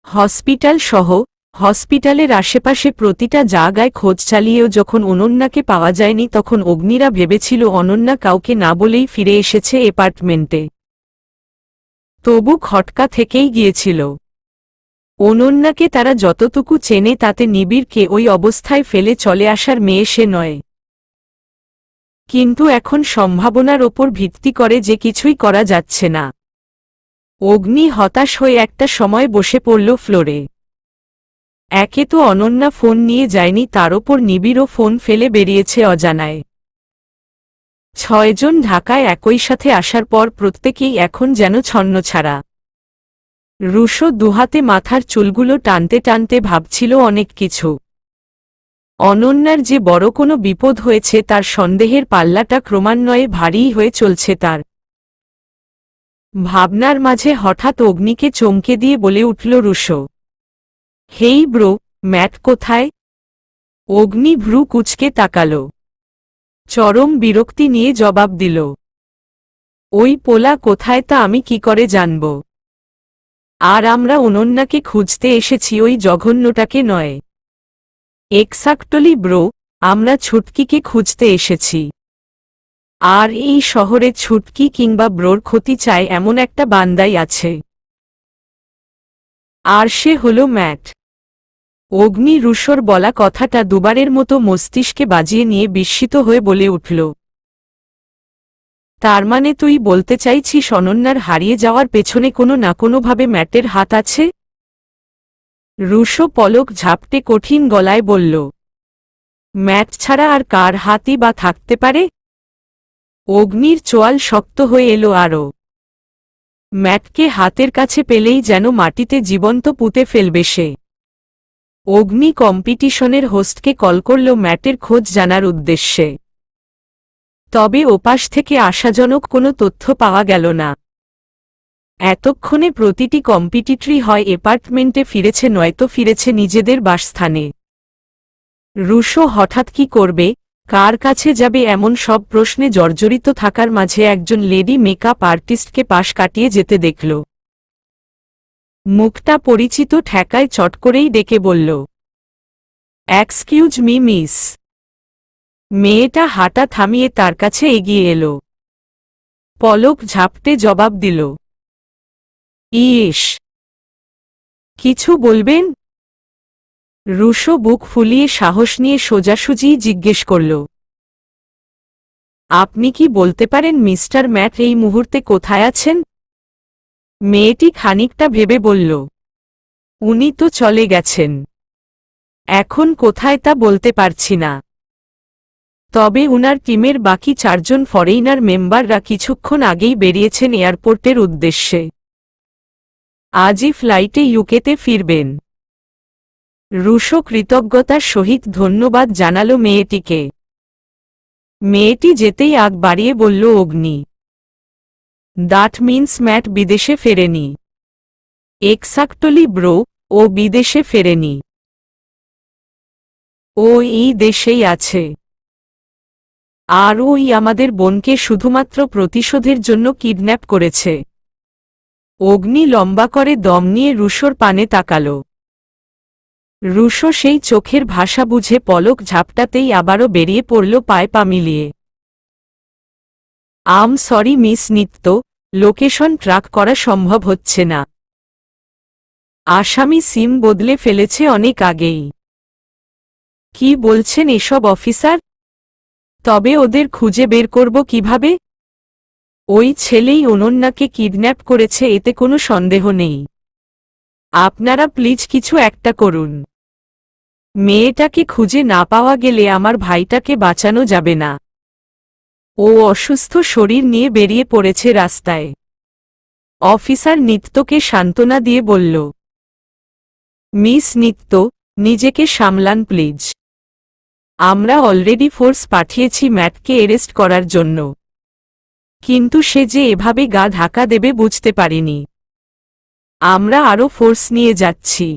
হসপিটাল সহ হসপিটালের আশেপাশে প্রতিটা জায়গায় খোঁজ চালিয়েও যখন অনন্যাকে পাওয়া যায়নি, তখন অগ্নিরা ভেবেছিল অনন্যা কাউকে না বলেই ফিরে এসেছে অ্যাপার্টমেন্টে। তবু খটকা থেকেই গিয়েছিল। অনন্যাকে তারা যতটুকু চেনে তাতে নিবিড়কে ওই অবস্থায় ফেলে চলে আসার মেয়ে সে নয়। কিন্তু এখন সম্ভাবনার ওপর ভিত্তি করে যে কিছুই করা যাচ্ছে না। অগ্নি হতাশ হয়ে একটা সময় বসে পড়ল ফ্লোরে। একে তো অনন্যা ফোন নিয়ে যায়নি, তার ওপর নিবিড়ও ফোন ফেলে বেরিয়েছে অজানায়। 6 জন ঢাকায় একই সাথে আসার পর প্রত্যেকেই এখন যেন ছন্নছাড়া। রুশো দুহাতে মাথার চুলগুলো টানতে টানতে ভাবছিল অনেক কিছু। অনন্যার যে বড় কোনো বিপদ হয়েছে তার সন্দেহের পাল্লাটা ক্রমান্বয়ে ভারী হয়ে চলছে তার। ভাবনার মাঝে হঠাৎ অগ্নিকে চমকে দিয়ে বলে উঠল রুশো, হেই ব্রো, ম্যাট কোথায়? অগ্নি ভ্রু কুঁচকে তাকাল। চরম বিরক্তি নিয়ে জবাব দিল, ওই পোলা কোথায় তা আমি কি করে জানব? আর আমরা অনন্যাকে খুঁজতে এসেছি, ওই জঘন্যটাকে নয়। এক্সাক্টলি ব্রো, আমরা ছুটকিকে খুঁজতে এসেছি। আর এই শহরে ছুটকি কিংবা ব্রোর ক্ষতি চায় এমন একটা বান্দাই আছে। আর সে হল ম্যাট। অগ্নি রুশোর বলা কথাটা দুবারের মতো মস্তিষ্কে বাজিয়ে নিয়ে বিস্মিত হয়ে বলে উঠল, তার মানে তুই বলতে চাইছিস অনন্যার হারিয়ে যাওয়ার পেছনে কোনো না কোনোভাবে ম্যাটের হাত আছে? রুশো পলক ঝাপটে কঠিন গলায় বলল, ম্যাট ছাড়া আর কার হাতই বা থাকতে পারে? অগ্নির চোয়াল শক্ত হয়ে এলো আরও। ম্যাটকে হাতের কাছে পেলেই যেন মাটিতে জীবন্ত পুঁতে ফেলবে সে। অগ্নি কম্পিটিশনের হোস্টকে কল করল ম্যাটের খোঁজ জানার উদ্দেশ্যে। তবে ওপাশ থেকে আশাজনক কোনো তথ্য পাওয়া গেল না। এতক্ষণে প্রতিটি কম্পিটিটরি হয় অ্যাপার্টমেন্টে ফিরেছে নয়তো ফিরেছে নিজেদের বাসস্থানে। রুশো হঠাৎ কি করবে, কার কাছে যাবে, এমন সব প্রশ্নে জর্জরিত থাকার মাঝে একজন লেডি মেকআপ আর্টিস্টকে পাশ কাটিয়ে যেতে দেখল। মুখটা পরিচিত ঠেকায় চট করেই ডেকে বলল, এক্সকিউজ মি মিস। মেয়েটা হাঁটা থামিয়ে তার কাছে এগিয়ে এলো। পলক ঝাপটে জবাব দিল, ইস। কিছু বলবেন? রুশো বুক ফুলিয়ে সাহস নিয়ে সোজাসুজি জিজ্ঞেস করল, আপনি কি বলতে পারেন মিস্টার ম্যাট এই মুহূর্তে কোথায় আছেন? মেয়েটি খানিকটা ভেবে বলল, উনি তো চলে গেছেন। এখন কোথায় তা বলতে পারছি না। তবে উনার টিমের বাকি 4 জন ফরেইনার মেম্বাররা কিছুক্ষণ আগেই বেরিয়েছেন এয়ারপোর্টের উদ্দেশ্যে। আজই ফ্লাইটে ইউকেতে ফিরবেন। রুশো কৃতজ্ঞতার সহিত ধন্যবাদ জানাল মেয়েটিকে। মেয়েটি যেতেই আগ বাড়িয়ে বলল, অগ্নি, দ্যাট মিন্স ম্যাট বিদেশে ফেরেনি। এক্সাক্টলি ব্রো, ও বিদেশে ফেরেনি। ও এই দেশেই আছে। আর ওই আমাদের বোনকে শুধুমাত্র প্রতিশোধের জন্য কিডন্যাপ করেছে। অগ্নি লম্বা করে দম নিয়ে রুশোর পানে তাকাল। রুশো সেই চোখের ভাষা বুঝে পলক ঝাপটাতেই আবারও বেরিয়ে পড়ল পায়ে পা মিলিয়ে। আম সরি মিস নিত্য, লোকেশন ট্র্যাক করা সম্ভব হচ্ছে না। আসামি সিম বদলে ফেলেছে অনেক আগেই। কি বলছেন এসব অফিসার? তবে ওদের খুঁজে বের করব কিভাবে? ওই ছেলেই অনন্যাকে কিডন্যাপ করেছে, এতে কোনো সন্দেহ নেই। আপনারা প্লিজ কিছু একটা করুন। মেয়েটাকে খুঁজে না পাওয়া গেলে আমার ভাইটাকে বাঁচানো যাবে না। ও অসুস্থ শরীর নিয়ে বেরিয়ে পড়েছে রাস্তায়। অফিসার নিত্যকে সান্ত্বনা দিয়ে বলল, মিস নিত্য, নিজেকে সামলান প্লিজ। আমরা অলরেডি ফোর্স পাঠিয়েছি ম্যাটকে অ্যারেস্ট করার জন্য। কিন্তু সে যে এভাবে গা ঢাকা দেবে বুঝতে পারিনি। আমরা আরও ফোর্স নিয়ে যাচ্ছি।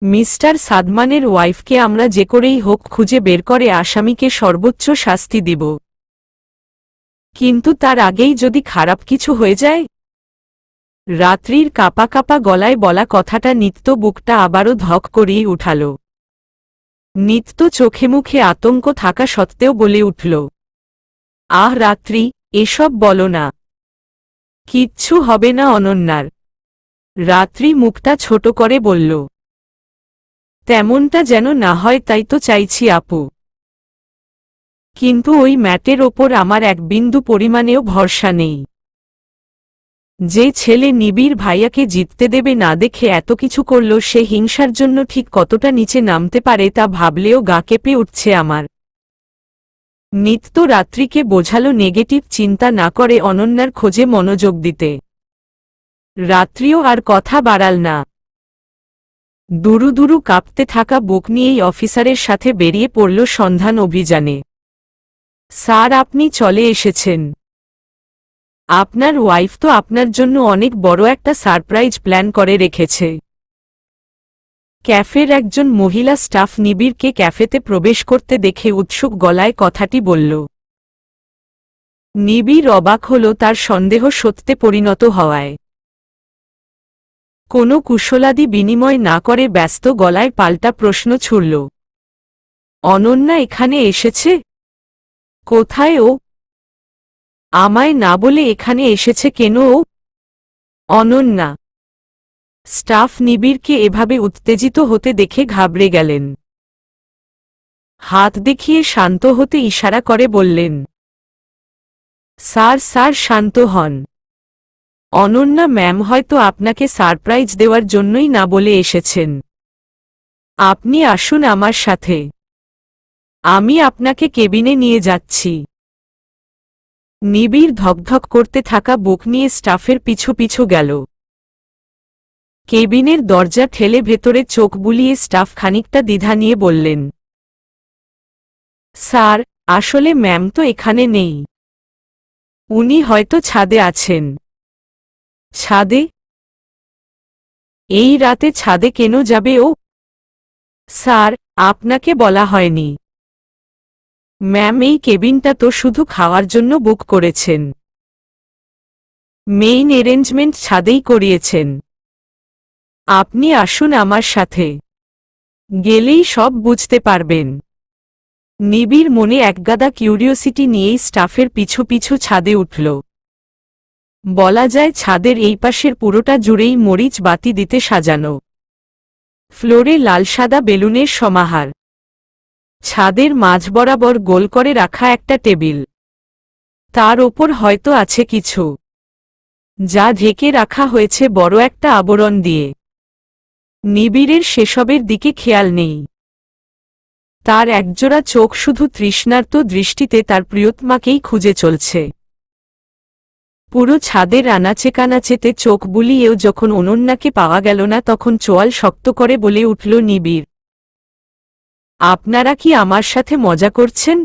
মিস্টার সাদমানের ওয়াইফকে আমরা যে করেই হোক খুঁজে বের করে আসামিকে সর্বোচ্চ শাস্তি দিব। কিন্তু তার আগেই যদি খারাপ কিছু হয়ে যায়। রাত্রির কাপা কাপা গলায় বলা কথাটা নিত্য বুকটা আবারও ধক করিয়ে উঠাল। নিত্য চোখে মুখে আতঙ্ক থাকা সত্ত্বেও বলে উঠল, আহ রাত্রি, এসব বলো না। কিচ্ছু হবে না অনন্যার। রাত্রি মুখটা ছোট করে বলল। তেমনটা যেন না হয় তাই তো চাইছি আপু। কিন্তু ওই ম্যাটের ওপর আমার এক বিন্দু পরিমাণেও ভরসা নেই। যে ছেলে নিবিড় ভাইয়াকে জিততে দেবে না দেখে এত কিছু করল, সে হিংসার জন্য ঠিক কতটা নিচে নামতে পারে তা ভাবলেও গা কেঁপে উঠছে আমার। নিত্য রাত্রিকে বোঝালো নেগেটিভ চিন্তা না করে অনন্যার খোঁজে মনোযোগ দিতে। রাত্রিও আর কথা বাড়াল না। দুরু দুরু কাঁপতে থাকা বুক নিয়েই অফিসারের সাথে বেরিয়ে পড়ল সন্ধান অভিযানে। স্যার, আপনি চলে এসেছেন। আপনার ওয়াইফ তো আপনার জন্য অনেক বড় একটা সারপ্রাইজ প্ল্যান করে রেখেছে। ক্যাফের একজন মহিলা স্টাফ নিবিড়কে ক্যাফেতে প্রবেশ করতে দেখে উৎসুক গলায় কথাটি বলল। নিবিড় অবাক হল তার সন্দেহ সত্যে পরিণত হওয়ায়। কোনো কুশলাদি বিনিময় না করে ব্যস্ত গলায় পাল্টা প্রশ্ন ছুড়ল। অনন্যা এখানে এসেছে? কোথায় ও? আমায় না বলে এখানে এসেছে কেন ও? অনন্যা। স্টাফ নিবিড়কে এভাবে উত্তেজিত হতে দেখে ঘাবড়ে গেলেন। হাত দেখিয়ে শান্ত হতে ইশারা করে বললেন, স্যার স্যার শান্ত হন। অনন্যা ম্যাম হয়তো আপনাকে সারপ্রাইজ দেওয়ার জন্যই না বলে এসেছেন। আপনি আসুন আমার সাথে, আমি আপনাকে কেবিনে নিয়ে যাচ্ছি। নিবিড় ধকধক করতে থাকা বুক নিয়ে স্টাফের পিছু পিছু গেল। কেবিনের দরজা ঠেলে ভেতরে চোখ বুলিয়ে স্টাফ খানিকটা দ্বিধা নিয়ে বললেন, স্যার, আসলে ম্যাম তো এখানে নেই। উনি হয়তো ছাদে আছেন। ছাদে? এই রাতে ছাদে কেন যাবে ও? স্যার, আপনাকে বলা হয়নি। ম্যাম এই কেবিনটা তো শুধু খাওয়ার জন্য বুক করেছেন। মেইন অ্যারেঞ্জমেন্ট ছাদেই করিয়েছেন। আপনি আসুন আমার সাথে, গেলেই সব বুঝতে পারবেন। নিবিড় মনে একগাদা কিউরিওসিটি নিয়েই স্টাফের পিছু পিছু ছাদে উঠল। বলা যায় ছাদের এই পাশের পুরোটা জুড়েই মরিচ বাতি দিতে সাজানো। ফ্লোরে লাল সাদা বেলুনের সমাহার। ছাদের মাঝ বরাবর গোল করে রাখা একটা টেবিল। তার ওপর হয়তো আছে কিছু, যা ঢেকে রাখা হয়েছে বড় একটা আবরণ দিয়ে। নিবিড়ের সেসবের দিকে খেয়াল নেই। তার একজোড়া চোখ শুধু তৃষ্ণার্ত দৃষ্টিতে তার প্রিয়তমাকেই খুঁজে চলছে। পুরো ছাদের আনাচে কানাচেতে চোখ বুলিয়েও যখন অনন্যাকে পাওয়া গেল না, তখন চোয়াল শক্ত করে বলে উঠল নিবিড়, আপনারা কি আমার সাথে মজা করছেন?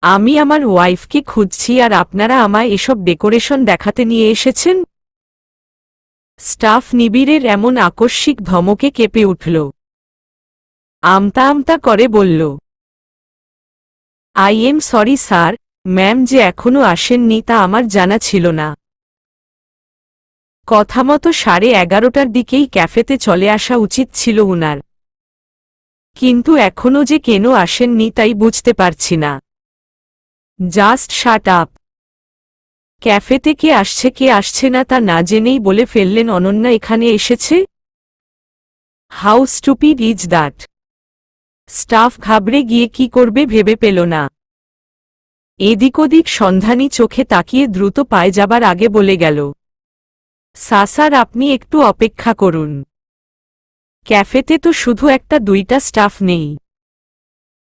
আমি আমার ওয়াইফকে খুঁজছি আর আপনারা আমায় এসব ডেকোরেশন দেখাতে নিয়ে এসেছেন? স্টাফ নিবিড়ের এমন আকস্মিক ধমকে কেঁপে উঠল। আমতা আমতা করে বলল, I am sorry sir, ma'am যে এখনো আসেননি তা আমার জানা ছিল না। কথামতো 11:30টার দিকেই ক্যাফেতে চলে আসা উচিত ছিল উনার, কিন্তু এখনো যে কেন আসেননি তাই বুঝতে পারছি না। Just shut up. ক্যাফেতে কে আসছে না তা না জেনেই বলে ফেললেন অনন্যা এখানে এসেছে? How stupid is that? Staff ঘাবড়ে গিয়ে কি করবে ভেবে পেল না। এদিক ওদিক সন্ধানী চোখে তাকিয়ে দ্রুত পায়ে যাবার আগে বলে গেল, স্যার আপনি একটু অপেক্ষা করুন। ক্যাফেতে তো শুধু একটা দুইটা স্টাফ নেই।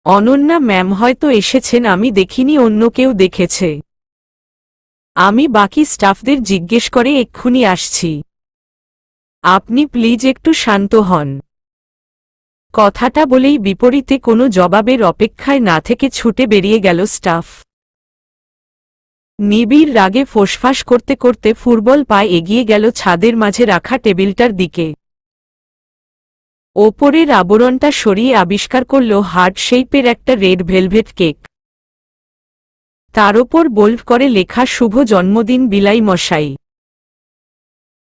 অনন্যা ম্যাম হয়তো এসেছেন, আমি দেখিনি, অন্য কেউ দেখেছে। আমি বাকি স্টাফদের জিজ্ঞেস করে এক্ষুনি আসছি। আপনি প্লিজ একটু শান্ত হন। কথাটা বলেই বিপরীতে কোনো জবাবের অপেক্ষায় না থেকে ছুটে বেরিয়ে গেল স্টাফ। নিবিড় রাগে ফোঁসফাঁস করতে করতে ফুটবল পায়ে এগিয়ে গেল ছাদের মাঝে রাখা টেবিলটার দিকে। ওপরের আবরণটা সরিয়ে আবিষ্কার করল হার্ট শেপের একটা রেড ভেলভেট কেক। তার ওপর বোল্ড করে লেখা শুভ জন্মদিন বিলাই মশাই।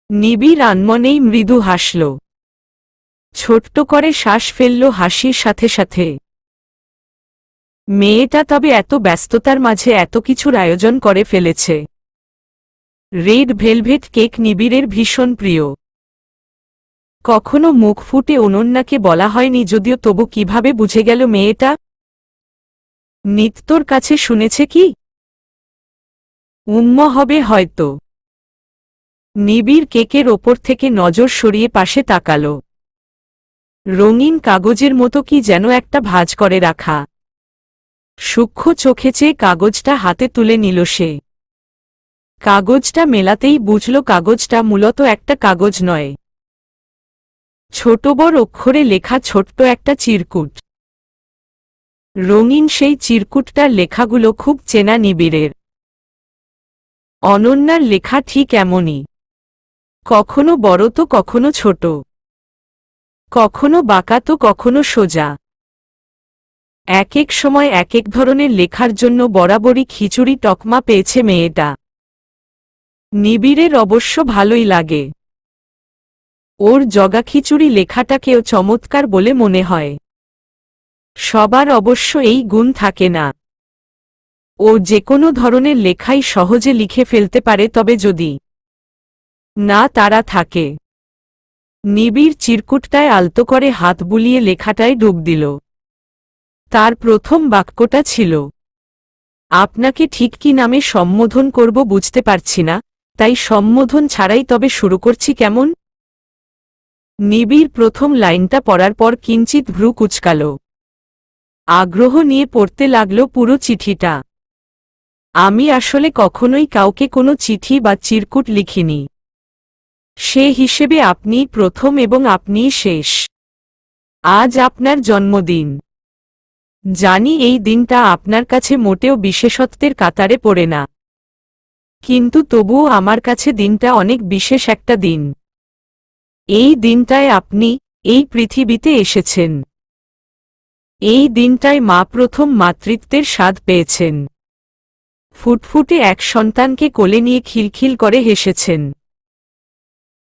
নিবিড় আনমনেই মৃদু হাসল। ছোট্ট করে শ্বাস ফেলল হাসির সাথে সাথে। মেয়েটা তবে এত ব্যস্ততার মাঝে এত কিছুর আয়োজন করে ফেলেছে। রেড ভেলভেট কেক নিবিড়ের ভীষণ প্রিয়। কখনো মুখ ফুটে অনন্যাকে বলা হয়নি, যদিও তবু কিভাবে বুঝে গেল মেয়েটা? নিত্যর কাছে শুনেছে কি? হবে হয়তো। নিবিড় কেকের ওপর থেকে নজর সরিয়ে পাশে তাকালো। রঙিন কাগজের মতো কি যেন একটা ভাঁজ করে রাখা। সূক্ষ্ম চোখে চেয়ে কাগজটা হাতে তুলে নিল সে। কাগজটা মেলাতেই বুঝল কাগজটা মূলত একটা কাগজ নয়, ছোট বড় অক্ষরে লেখা ছোট্ট একটা চিরকুট। রঙিন সেই চিরকুটটার লেখাগুলো খুব চেনা নিবিড়ের। অনন্যার লেখা ঠিক এমনই, কখনো বড় তো কখনো ছোট, কখনো বাঁকা তো কখনো সোজা। এক এক সময় এক এক ধরনের লেখার জন্য বরাবরই খিচুড়ি তকমা পেয়েছে মেয়েটা। নিবিড়ের অবশ্য ভালোই লাগে। ওর জগা খিচুড়ি লেখাটাকেও চমৎকার বলে মনে হয়। সবার অবশ্য এই গুণ থাকে না। ও যে কোনো ধরনের লেখাই সহজে লিখে ফেলতে পারে, তবে যদি না তারা থাকে। নিবিড় চিরকুটটায় আলতো করে হাত বুলিয়ে লেখাটায় ডুব দিল। তার প্রথম বাক্যটা ছিল, আপনাকে ঠিক কি নামে সম্বোধন করব বুঝতে পারছি না, তাই সম্বোধন ছাড়াই তবে শুরু করছি কেমন? নিবিড় প্রথম লাইনটা পড়ার পর কিঞ্চিত ভ্রু কুঁচকাল। আগ্রহ নিয়ে পড়তে লাগল পুরো চিঠিটা। আমি আসলে কখনোই কাউকে কোনো চিঠি বা চিরকুট লিখিনি। সে হিসেবে আপনিই প্রথম এবং আপনিই শেষ। আজ আপনার জন্মদিন। জানি এই দিনটা আপনার কাছে মোটেও বিশেষত্বের কাতারে পড়ে না, কিন্তু তবুও আমার কাছে দিনটা অনেক বিশেষ একটা দিন। এই দিনটায় আপনি এই পৃথিবীতে এসেছেন। এই দিনটায় মা প্রথম মাতৃত্বের স্বাদ পেয়েছেন। ফুটফুটে এক সন্তানকে কোলে নিয়ে খিলখিল করে হেসেছেন।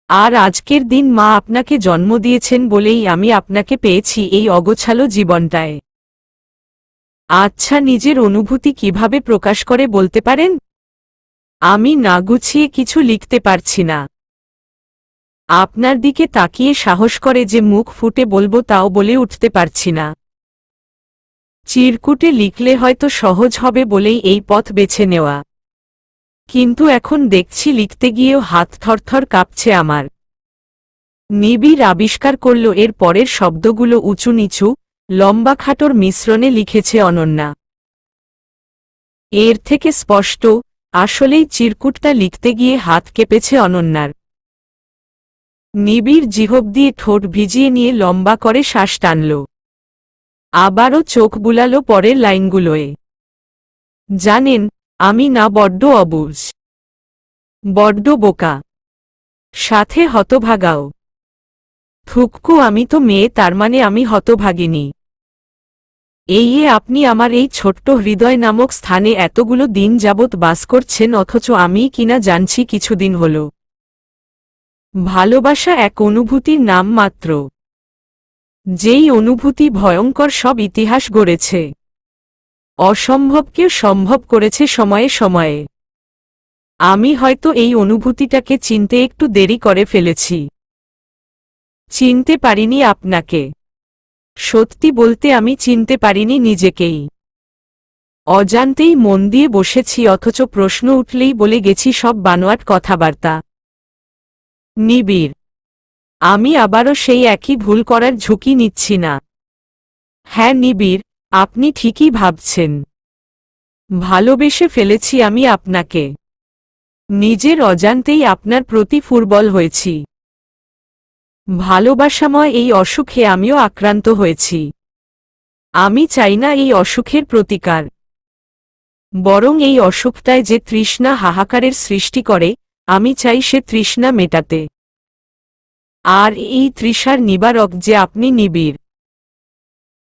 আর আজকের দিন মা আপনাকে জন্ম দিয়েছেন বলেই আমি আপনাকে পেয়েছি এই অগোছালো জীবনটায়। আচ্ছা, নিজের অনুভূতি কিভাবে প্রকাশ করে বলতে পারেন? আমি না গুছিয়ে কিছু লিখতে পারছি না। আপনার দিকে তাকিয়ে সাহস করে যে মুখ ফুটে বলবো তাও বলে উঠতে পারছি না। চিরকুটে লিখলে হয়তো সহজ হবে বলেই এই পথ বেছে নেওয়া, কিন্তু এখন দেখছি লিখতে গিয়েও হাত থরথর কাঁপছে আমার। নিবিড় আবিষ্কার করল এর পরের শব্দগুলো উঁচু নিচু লম্বা খাটোর মিশ্রণে লিখেছে অনন্যা। এর থেকে স্পষ্ট, আসলেই চিরকুটটা লিখতে গিয়ে হাত কেঁপেছে অনন্যার। নিবিড় জিহ্ব দিয়ে ঠোঁট ভিজিয়ে নিয়ে লম্বা করে শ্বাস টানল। আবারও চোখ বুলালো পরের লাইনগুলোয়। জানেন, আমি না বড্ড অবুঝ, বড্ড বোকা, সাথে হতভাগাও। থুককু, আমি তো মেয়ে, তার মানে আমি হতভাগিনী। আপনি আমার এই ছোট্ট হৃদয় নামক স্থানে এতগুলো দিন যাবৎ বাস করছেন, অথচ আমি কিনা জানছি কিছুদিন হল। ভালোবাসা এক অনুভূতির নাম মাত্র, যেই অনুভূতি ভয়ঙ্কর সব ইতিহাস গড়েছে, অসম্ভবকে সম্ভব করেছে সময়ে সময়ে। আমি হয়তো এই অনুভূতিটাকে চিনতে একটু দেরি করে ফেলেছি। চিনতে পারিনি আপনাকে। সত্যি বলতে আমি চিনতে পারিনি নিজেকেই। অজান্তেই মন দিয়ে বসেছি, অথচ প্রশ্ন উঠলেই বলে গেছি সব বানোয়াট কথাবার্তা। নিবিড়, আমি আবারও সেই একই ভুল করার ঝুঁকি নিচ্ছি না। হ্যাঁ নিবিড়, আপনি ঠিকই ভাবছেন। ভালোবেসে ফেলেছি আমি আপনাকে। নিজের অজান্তেই আপনার প্রতি দুর্বল হয়েছি। ভালোবাসাময় এই অসুখে আমিও আক্রান্ত হয়েছি। আমি চাই না এই অসুখের প্রতিকার, বরং এই অসুখটায় যে তৃষ্ণা হাহাকারের সৃষ্টি করে, আমি চাই সে তৃষ্ণা মেটাতে। আর এই তৃষার নিবারক যে আপনি নিবিড়।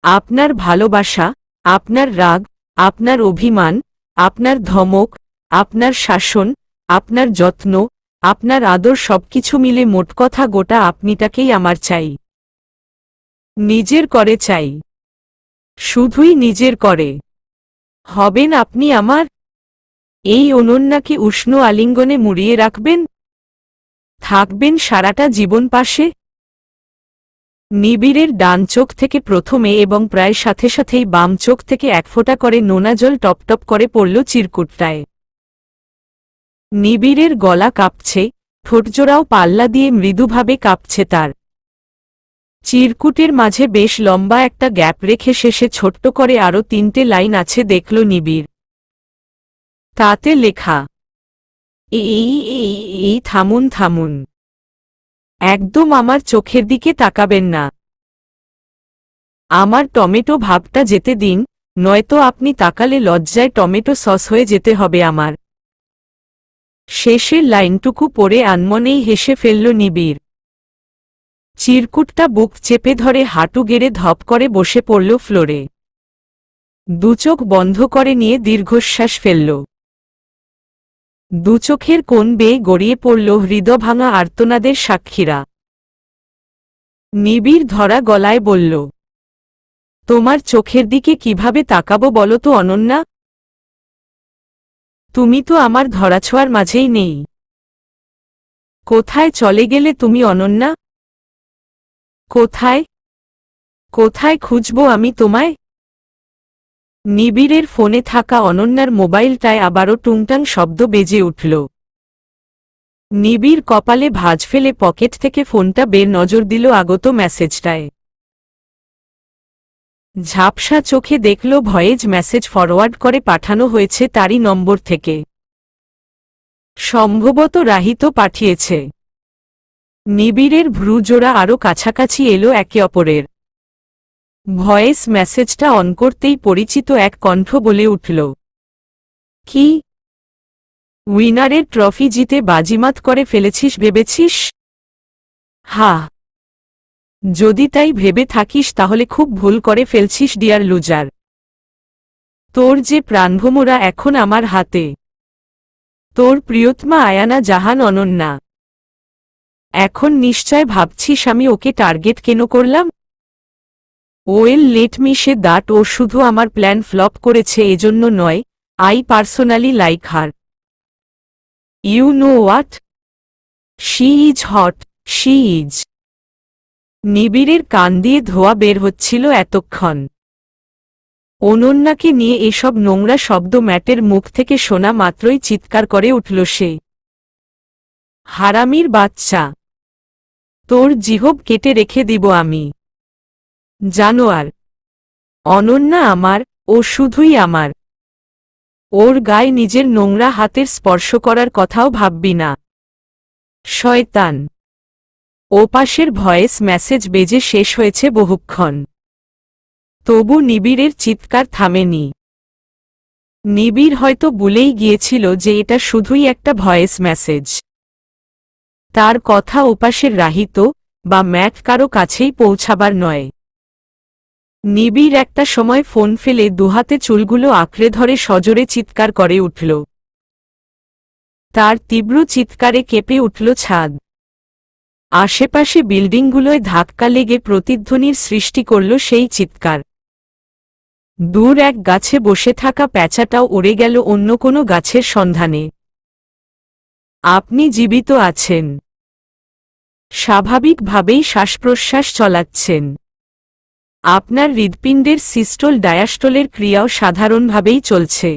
আপনার ভালোবাসা, আপনার রাগ, আপনার অভিমান, আপনার ধমক, আপনার শাসন, আপনার যত্ন, আপনার আদর সবকিছু মিলে মোটকথা গোটা আপনিটাকেই আমার চাই। নিজের করে চাই, শুধুই নিজের করে। হবেন আপনি আমার? এই অনন্যাকে উষ্ণ আলিঙ্গনে মুড়িয়ে রাখবেন? থাকবেন সারাটা জীবন পাশে? নিবিড়ের ডান চোখ থেকে প্রথমে এবং প্রায় সাথে সাথেই বাম চোখ থেকে এক ফোঁটা করে নোনা জল টপটপ করে পড়ল চিরকুটটায়। নিবিড়ের গলা কাঁপছে, ঠোঁটজোড়াও পাল্লা দিয়ে মৃদুভাবে কাঁপছে তার। চিরকুটের মাঝে বেশ লম্বা একটা গ্যাপ রেখে শেষে ছোট্ট করে আরও 3টে লাইন আছে দেখল নিবিড়। তাতে লেখা, এই থামুন থামুন, একদম আমার চোখের দিকে তাকাবেন না। আমার টমেটো ভাবটা যেতে দিন, নয়তো আপনি তাকালে লজ্জায় টমেটো সস হয়ে যেতে হবে আমার। শেষের লাইনটুকু পড়ে আনমনেই হেসে ফেলল নিবিড়। চিরকুটটা বুক চেপে ধরে হাঁটু গেড়ে ধপ করে বসে পড়ল ফ্লোরে। দুচোখ বন্ধ করে নিয়ে দীর্ঘশ্বাস ফেলল। দুচোখের কোণ বেয়ে গড়িয়ে পড়ল হৃদভাঙা আর্তনাদের সাক্ষীরা। নিবিড় ধরা গলায় বলল, তোমার চোখের দিকে কিভাবে তাকাবো বলো তো অনন্যা? তুমি তো আমার ধরাছোঁয়ার মাঝেই নেই। কোথায় চলে গেলে তুমি অনন্যা? কোথায় কোথায় খুঁজব আমি তোমায়? নিবিড়ের ফোনে থাকা অনন্যার মোবাইলটায় আবারও টুংটাং শব্দ বেজে উঠল। নিবিড় কপালে ভাঁজ ফেলে পকেট থেকে ফোনটা বের নজর দিল আগত মেসেজটায়। ঝাপসা চোখে দেখল ভয়েস মেসেজ ফরওয়ার্ড করে পাঠানো হয়েছে তারই নম্বর থেকে। সম্ভবত রাহিত পাঠিয়েছে। নিবিড়ের ভ্রুজোড়া আরও কাছাকাছি এলো একে অপরের। ভয়েস মেসেজটা অন করতেই পরিচিত এক কণ্ঠ বলে উঠল, কি উইনারের ট্রফি জিতে বাজিমাত করে ফেলেছিস ভেবেছিস? হা, যদি তাই ভেবে থাকিস তাহলে খুব ভুল করে ফেলছিস ডিয়ার লুজার। তোর যে প্রাণভোমরা এখন আমার হাতে। তোর প্রিয়তমা আয়ানা জাহান অনন্যা। এখন নিশ্চয় ভাবছিস আমি ওকে টার্গেট কেন করলাম? Well let me say that ও শুধু আমার প্ল্যান ফ্লপ করেছে এজন্য নয়, I personally like her. You know what? She is hot, she is. নিবিড়ের কান দিয়ে ধোয়া বের হচ্ছিল এতক্ষণ। অনন্যাকে নিয়ে এসব নোংরা শব্দ ম্যাটের মুখ থেকে শোনা মাত্রই চিৎকার করে উঠল সে। হারামির বাচ্চা, তোর জিহব কেটে রেখে দিব আমি। জানোয়ার। অনন্যা আমার, ও শুধুই আমার। ওর গায়ে নিজের নোংরা হাতের স্পর্শ করার কথাও ভাববি না। শয়তান। ওপাশের ভয়েস মেসেজ বেজে শেষ হয়েছে বহুক্ষণ। তবু নিবিড়ের চিৎকার থামেনি। নিবিড় হয়তো ভুলেই গিয়েছিল যে এটা শুধুই একটা ভয়েস মেসেজ। তার কথা ওপাশের রাহিত বা ম্যাট কারো কাছেই পৌঁছাবার নয়। নিবিড় একটা সময় ফোন ফেলে দুহাতে চুলগুলো আঁকড়ে ধরে সজোরে চিৎকার করে উঠল। তার তীব্র চিৎকারে কেঁপে উঠল ছাদ। আশেপাশে বিল্ডিংগুলোয় ধাক্কা লেগে প্রতিধ্বনির সৃষ্টি করল সেই চিৎকার। দূর এক গাছে বসে থাকা প্যাঁচাটাও উড়ে গেল অন্য কোনো গাছের সন্ধানে। আপনি জীবিত আছেন। স্বাভাবিকভাবেই শ্বাসপ্রশ্বাস চলাচ্ছেন। আপনার হৃৎপিণ্ডের সিস্টোল ডায়াস্টোলের ক্রিয়াও সাধারণভাবেই চলছে।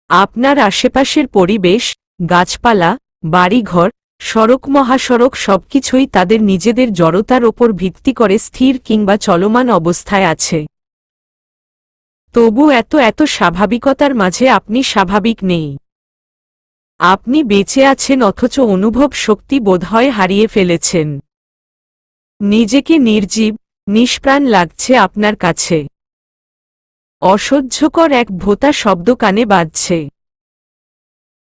আপনার আশেপাশের পরিবেশ, গাছপালা, বাড়িঘর, সড়ক মহাসড়ক সবকিছুই তাদের নিজেদের জড়তার ওপর ভিত্তি করে স্থির কিংবা চলমান অবস্থায় আছে। তবু এত স্বাভাবিকতার মাঝে আপনি স্বাভাবিক নেই। আপনি বেঁচে আছেন অথচ অনুভব শক্তি বোধহয় হারিয়ে ফেলেছেন। নিজেকে নির্জীব, নিষ্প্রাণ লাগছে আপনার কাছে। অসহ্যকর এক ভোঁতা শব্দ কানে বাজছে।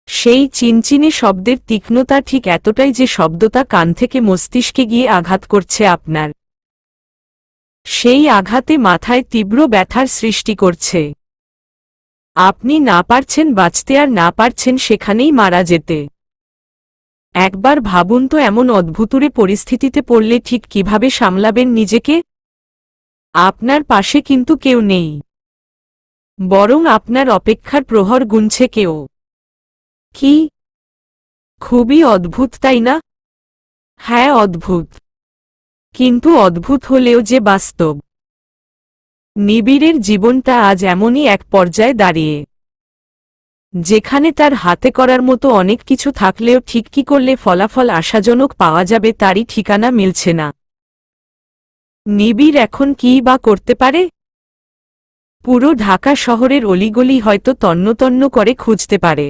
সেই চিনচিনে শব্দের তীক্ষ্ণতা ঠিক এতটাই যে শব্দটা কান থেকে মস্তিষ্কে গিয়ে আঘাত করছে আপনার। সেই আঘাতে মাথায় তীব্র ব্যথার সৃষ্টি করছে। আপনি না পারছেন বাঁচতে আর না পারছেন সেখানেই মারা যেতে। একবার ভাবুন তো এমন অদ্ভুতুরে পরিস্থিতিতে পড়লে ঠিক কিভাবে সামলাবেন নিজেকে? আপনার পাশে কিন্তু কেউ নেই। বরং আপনার অপেক্ষার প্রহর গুনছে কেউ। কি? খুবই অদ্ভুত, তাই না? হ্যাঁ, অদ্ভুত, কিন্তু অদ্ভুত হলেও যে বাস্তব। নিবিড়ের জীবনটা আজ এমনই এক পর্যায়ে দাঁড়িয়ে, যেখানে তার হাতে করার মতো অনেক কিছু থাকলেও ঠিক কি করলে ফলাফল আশাজনক পাওয়া যাবে তারই ঠিকানা মিলছে না। নিবিড় এখন কী বা করতে পারে? পুরো ঢাকা শহরের অলিগলি হয়তো তন্নতন্ন করে খুঁজতে পারে।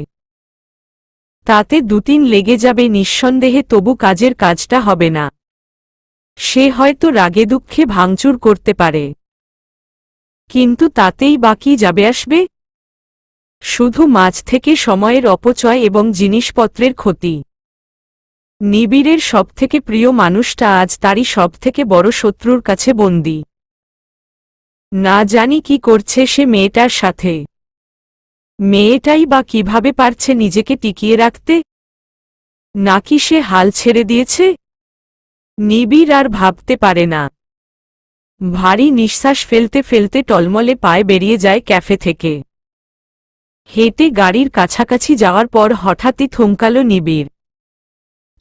তাতে দুদিন লেগে যাবে নিঃসন্দেহে, তবু কাজের কাজটা হবে না। সে হয়তো রাগে দুঃখে ভাঙচুর করতে পারে, কিন্তু তাতেই বা কি যাবে আসবে? শুধু মাঝ থেকে সময়ের অপচয় এবং জিনিসপত্রের ক্ষতি। নিবিড়ের সবথেকে প্রিয় মানুষটা আজ তারই সবথেকে বড় শত্রুর কাছে বন্দী। না জানি কি করছে সে মেয়েটার সাথে। মেয়েটাই বা কিভাবে পারছে নিজেকে টিকিয়ে রাখতে? নাকি সে হাল ছেড়ে দিয়েছে? নিবিড় আর ভাবতে পারে না। ভারী নিঃশ্বাস ফেলতে ফেলতে টলমলে পায়ে বেরিয়ে যায় ক্যাফে থেকে। হেঁটে গাড়ির কাছাকাছি যাওয়ার পর হঠাৎই থমকাল নিবিড়।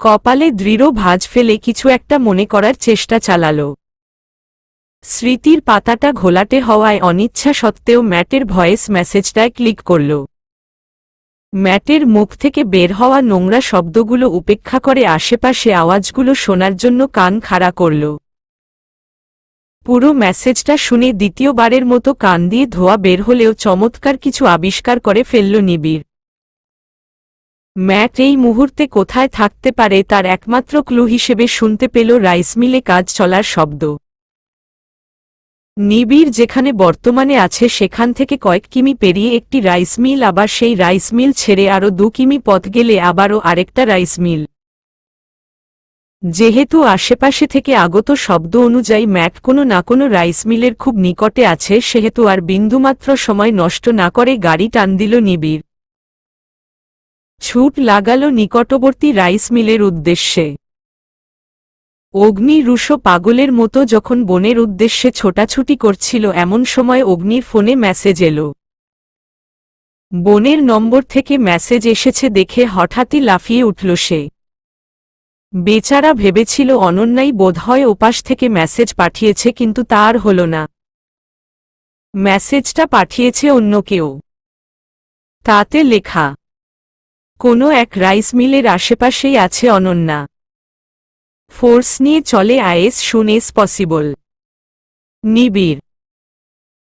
কপালে দৃঢ় ভাঁজ ফেলে কিছু একটা মনে করার চেষ্টা চালাল। স্মৃতির পাতাটা ঘোলাটে হওয়ায় অনিচ্ছা সত্ত্বেও ম্যাটের ভয়েস মেসেজটায় ক্লিক করল। ম্যাটের মুখ থেকে বের হওয়া নোংরা শব্দগুলো উপেক্ষা করে আশেপাশে আওয়াজগুলো শোনার জন্য কান খাড়া করল। পুরো মেসেজটা শুনে দ্বিতীয়বারের মতো কান দিয়ে ধোঁয়া বের হলেও চমৎকার কিছু আবিষ্কার করে ফেলল নিবিড়। ম্যাট এই মুহূর্তে কোথায় থাকতে পারে তার একমাত্র ক্লু হিসেবে শুনতে পেল রাইস মিলে কাজ চলার শব্দ। নিবিড় যেখানে বর্তমানে আছে সেখান থেকে কয়েক কিমি পেরিয়ে একটি রাইস মিল, আবার সেই রাইস মিল ছেড়ে আরও 2 কিমি পথ গেলে আবারও আরেকটা রাইস মিল। যেহেতু আশেপাশে থেকে আগত শব্দ অনুযায়ী ম্যাট কোনো না কোনো রাইস মিলের খুব নিকটে আছে, সেহেতু আর বিন্দুমাত্র সময় নষ্ট না করে গাড়ি টান দিল নিবিড়। ছুট লাগাল নিকটবর্তী রাইস মিলের উদ্দেশ্যে। অগ্নি রুশো পাগলের মতো যখন বোনের উদ্দেশ্যে ছোটাছুটি করছিল, এমন সময় অগ্নির ফোনে মেসেজ এলো। বোনের নম্বর থেকে মেসেজ এসেছে দেখে হঠাৎই লাফিয়ে উঠল সে। বেচারা ভেবেছিল অনন্যাই বোধহয় ওপাশ থেকে মেসেজ পাঠিয়েছে, কিন্তু তা আর হল না। মেসেজটা পাঠিয়েছে অন্য কেউ। তাতে লেখা, কোনো এক রাইস মিলের আশেপাশেই আছে অনন্যা। ফোর্স নিয়ে চলে আইএস সুন এস পসিবল। নিবিড়।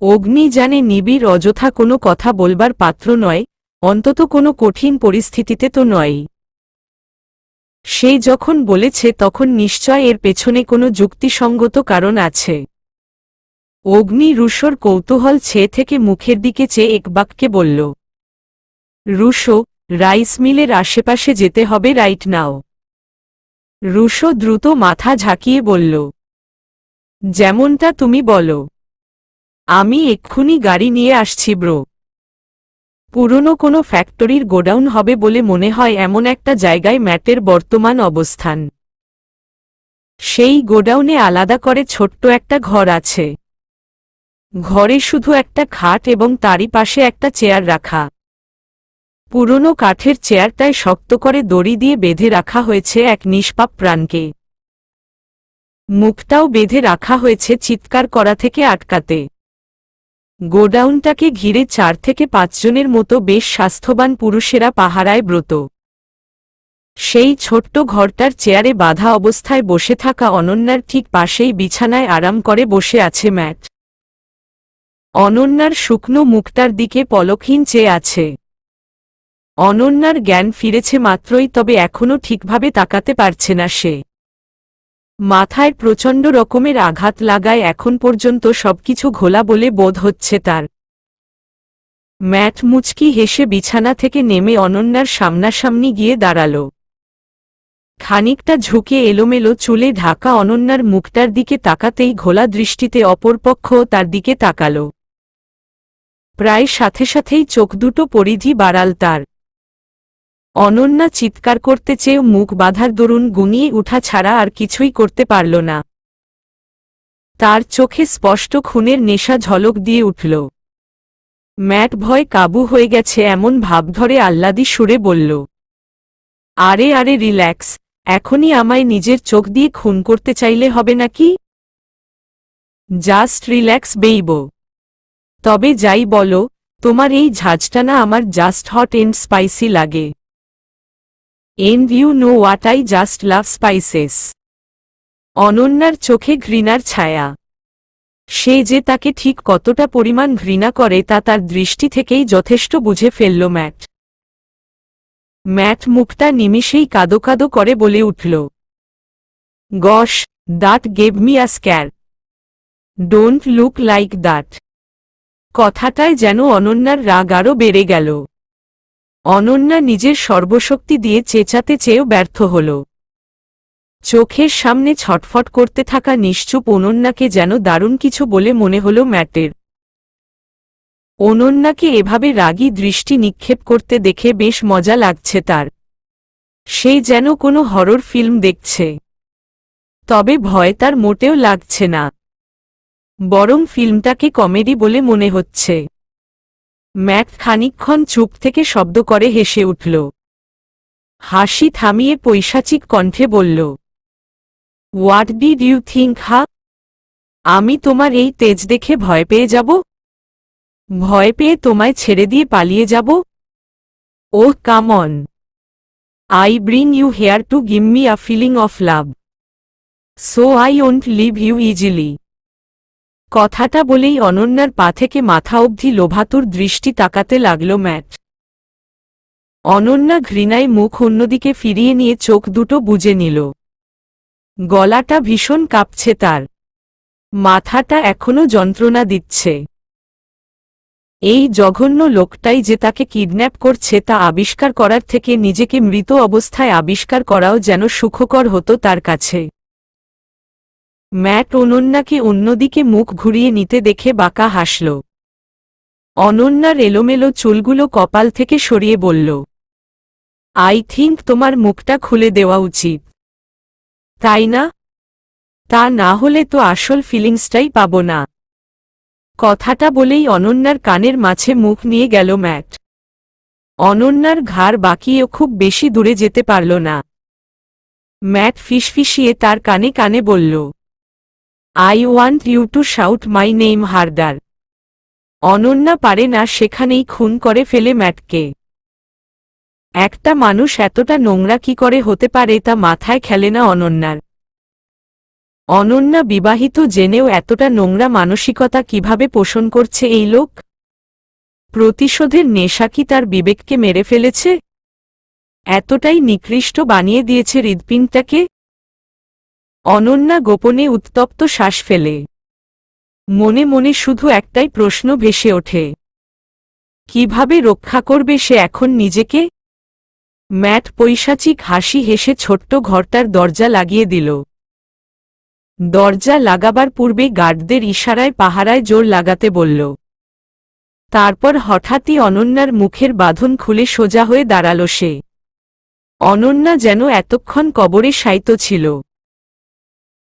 অগ্নি জানে নিবিড় অযথা কোনো কথা বলবার পাত্র নয়, অন্তত কোনো কঠিন পরিস্থিতিতে তো নয়। সে যখন বলেছে তখন নিশ্চয় এর পেছনে কোনো যুক্তিসঙ্গত কারণ আছে। অগ্নি রুশোর কৌতূহল ছেয়ে থেকে মুখের দিকে চেয়ে এক বাক্যে বলল, রুশো, রাইস মিলের আশেপাশে যেতে হবে রাইট নাও। রুশো দ্রুত মাথা ঝাঁকিয়ে বলল, যেমনটা তুমি বলো। আমি এক্ষুনি গাড়ি নিয়ে আসছি ব্রো। পুরনো কোনো ফ্যাক্টরির গোডাউন হবে বলে মনে হয় এমন একটা জায়গায় ম্যাটের বর্তমান অবস্থান। সেই গোডাউনে আলাদা করে ছোট্ট একটা ঘর আছে। ঘরে শুধু একটা খাট এবং তারই পাশে একটা চেয়ার রাখা। পুরনো কাঠের চেয়ারটায় শক্ত করে দড়ি দিয়ে বেঁধে রাখা হয়েছে এক নিষ্পাপ প্রাণকে। মুখটাও বেঁধে রাখা হয়েছে চিৎকার করা থেকে আটকাতে। গোডাউনটাকে ঘিরে 4 থেকে 5 জনের মতো বেশ স্বাস্থ্যবান পুরুষেরা পাহারায় ব্রত। সেই ছোট্ট ঘরটার চেয়ারে বাঁধা অবস্থায় বসে থাকা অনন্যার ঠিক পাশেই বিছানায় আরাম করে বসে আছে ম্যাট। অনন্যার শুকনো মুখটার দিকে পলকহীন চেয়ে আছে। অনন্যার জ্ঞান ফিরেছে মাত্রই, তবে এখনও ঠিকভাবে তাকাতে পারছে না সে। মাথায় প্রচণ্ড রকমের আঘাত লাগায় এখন পর্যন্ত সবকিছু ঘোলা বলে বোধ হচ্ছে তার। ম্যাট মুচকি হেসে বিছানা থেকে নেমে অনন্যার সামনাসামনি গিয়ে দাঁড়াল। খানিকটা ঝুঁকে এলোমেলো চুলে ঢাকা অনন্যার মুখটার দিকে তাকাতেই ঘোলা দৃষ্টিতে অপরপক্ষও তার দিকে তাকাল। প্রায় সাথে সাথেই চোখ দুটো পরিধি বাড়াল তার। অনন্যা চিৎকার করতে চেয়েও মুখ বাঁধার দরুন গুনিয়ে উঠা ছাড়া আর কিছুই করতে পারল না। তার চোখে স্পষ্ট খুনের নেশা ঝলক দিয়ে উঠল। ম্যাট ভয় কাবু হয়ে গেছে এমন ভাব ধরে আহ্লাদি সুরে বলল, আরে আরে রিল্যাক্স, এখনই আমায় নিজের চোখ দিয়ে খুন করতে চাইলে হবে নাকি? Just relax babe. তবে যাই বলো, তোমার এই ঝাঁজটা না আমার জাস্ট হট এন্ড স্পাইসি লাগে। And you know what I just love spices. অনন্যার চোখে ঘৃণার ছায়া। সে যে তাকে ঠিক কতটা পরিমাণ ঘৃণা করে তা তার দৃষ্টি থেকেই যথেষ্ট বুঝে ফেলল ম্যাট। ম্যাট মুখটা নিমিষেই কাদো কাদো করে বলে উঠল, gosh, that gave me a scare. Don't look like that. কথাটায় যেন অনন্যার রাগ আরও বেড়ে গেল। অনন্যা নিজের সর্বশক্তি দিয়ে চেঁচাতে চেয়েও ব্যর্থ হল। চোখের সামনে ছটফট করতে থাকা নিশ্চুপ অনন্যাকে যেন দারুণ কিছু বলে মনে হল ম্যাটের। অনন্যাকে এভাবে রাগী দৃষ্টি নিক্ষেপ করতে দেখে বেশ মজা লাগছে তার। সে যেন কোনো হরর ফিল্ম দেখছে। তবে ভয় তার মোটেও লাগছে না, বরং ফিল্মটাকে কমেডি বলে মনে হচ্ছে। ম্যাট খানিকক্ষণ চুপ থেকে শব্দ করে হেসে উঠল। হাসি থামিয়ে পৈশাচিক কণ্ঠে বলল, হোয়াট ডিড ইউ থিঙ্ক হা? আমি তোমার এই তেজ দেখে ভয় পেয়ে যাব? ভয় পেয়ে তোমায় ছেড়ে দিয়ে পালিয়ে যাব? Oh come on, I bring you here to give me a feeling of love, so I won't leave you easily. কথাটা বলেই অনন্যার পা থেকে মাথা অবধি লোভাতুর দৃষ্টি তাকাতে লাগল ম্যাট। অনন্যা ঘৃণায় মুখ অন্যদিকে ফিরিয়ে নিয়ে চোখ দুটো বুজে নিল। গলাটা ভীষণ কাঁপছে তার, মাথাটা এখনো যন্ত্রণা দিচ্ছে। এই জঘন্য লোকটাই যে তাকে কিডন্যাপ করছে তা আবিষ্কার করার থেকে নিজেকে মৃত অবস্থায় আবিষ্কার করাও যেন সুখকর হতো তার কাছে। ম্যাট অনন্যাকে অন্যদিকে মুখ ঘুরিয়ে নিতে দেখে বাঁকা হাসল। অনন্যার এলোমেলো চুলগুলো কপাল থেকে সরিয়ে বলল, আই থিঙ্ক তোমার মুখটা খুলে দেওয়া উচিত, তাই না? তা না হলে তো আসল ফিলিংসটাই পাব না। কথাটা বলেই অনন্যার কানের মাঝে মুখ নিয়ে গেল ম্যাট। অনন্যার ঘাড় বাঁকিয়েও খুব বেশি দূরে যেতে পারল না। ম্যাট ফিসফিসিয়ে তার কানে কানে বলল, I want you to shout my name harder. Ananya পারে না সেখানেই খুন করে ফেলে ম্যাটকে। একটা মানুষ এতটা নোংরা কি করে হতে পারে তা মাথায় খেলে না অনন্যার। অনন্যা বিবাহিত জেনেও এতটা নোংরা মানসিকতা কিভাবে পোষণ করছে এই লোক? প্রতিশোধের নেশা কি তার বিবেককে মেরে ফেলেছে? এতটাই নিকৃষ্ট বানিয়ে দিয়েছে হৃৎপিণ্ডটাকে? অনন্যা গোপনে উত্তপ্ত শ্বাস ফেলে। মনে মনে শুধু একটাই প্রশ্ন ভেসে ওঠে, কিভাবে রক্ষা করবে সে এখন নিজেকে? ম্যাট পৈশাচিক হাসি হেসে ছোট্ট ঘরটার দরজা লাগিয়ে দিল। দরজা লাগাবার পূর্বে গার্ডদের ইশারায় পাহারায় জোর লাগাতে বলল। তারপর হঠাৎই অনন্যার মুখের বাঁধন খুলে সোজা হয়ে দাঁড়াল সে। অনন্যা যেন এতক্ষণ কবরে শায়িত ছিল।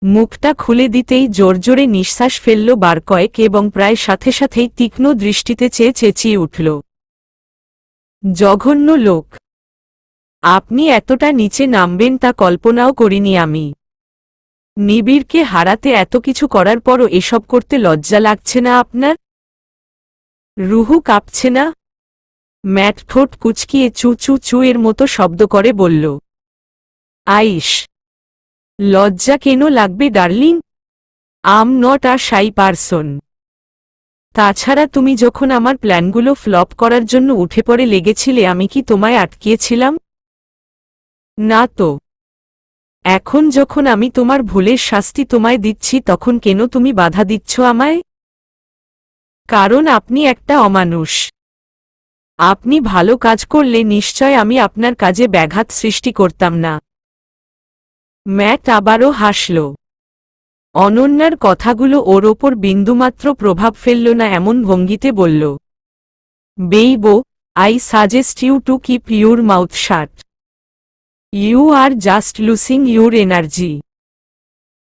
মুখটা খুলে দিতেই জোরজোরে নিঃশ্বাস ফেলল বার কয়েক এবং প্রায় সাথে সাথেই তীক্ষ্ণ দৃষ্টিতে চেয়ে চেঁচিয়ে উঠল, জঘন্য লোক! আপনি এতটা নিচে নামবেন তা কল্পনাও করিনি আমি। নিবিড়কে হারাতে এত কিছু করার পরও এসব করতে লজ্জা লাগছে না আপনার? রুহু কাঁপছে না? ম্যাট ঠোঁট কুচকিয়ে চু চু চু এর মতো শব্দ করে বলল, আইস! লজ্জা কেন লাগবে darling? I'm not a shy person. তাছাড়া তুমি যখন আমার প্ল্যানগুলো ফ্লপ করার জন্য উঠে পড়ে লেগেছিলে আমি কি তোমায় আটকিয়েছিলাম? না তো। এখন যখন আমি তোমার ভুলের শাস্তি তোমায় দিচ্ছি তখন কেন তুমি বাধা দিচ্ছ আমায়? কারণ আপনি একটা অমানুষ। আপনি ভালো কাজ করলে নিশ্চয় আমি আপনার কাজে ব্যাঘাত সৃষ্টি করতাম না। ম্যাট আবারও হাসল। অনন্যার কথাগুলো ওর ওপর বিন্দুমাত্র প্রভাব ফেলল না এমন ভঙ্গিতে বলল, baby, I suggest you to keep your mouth shut. You are just losing your energy.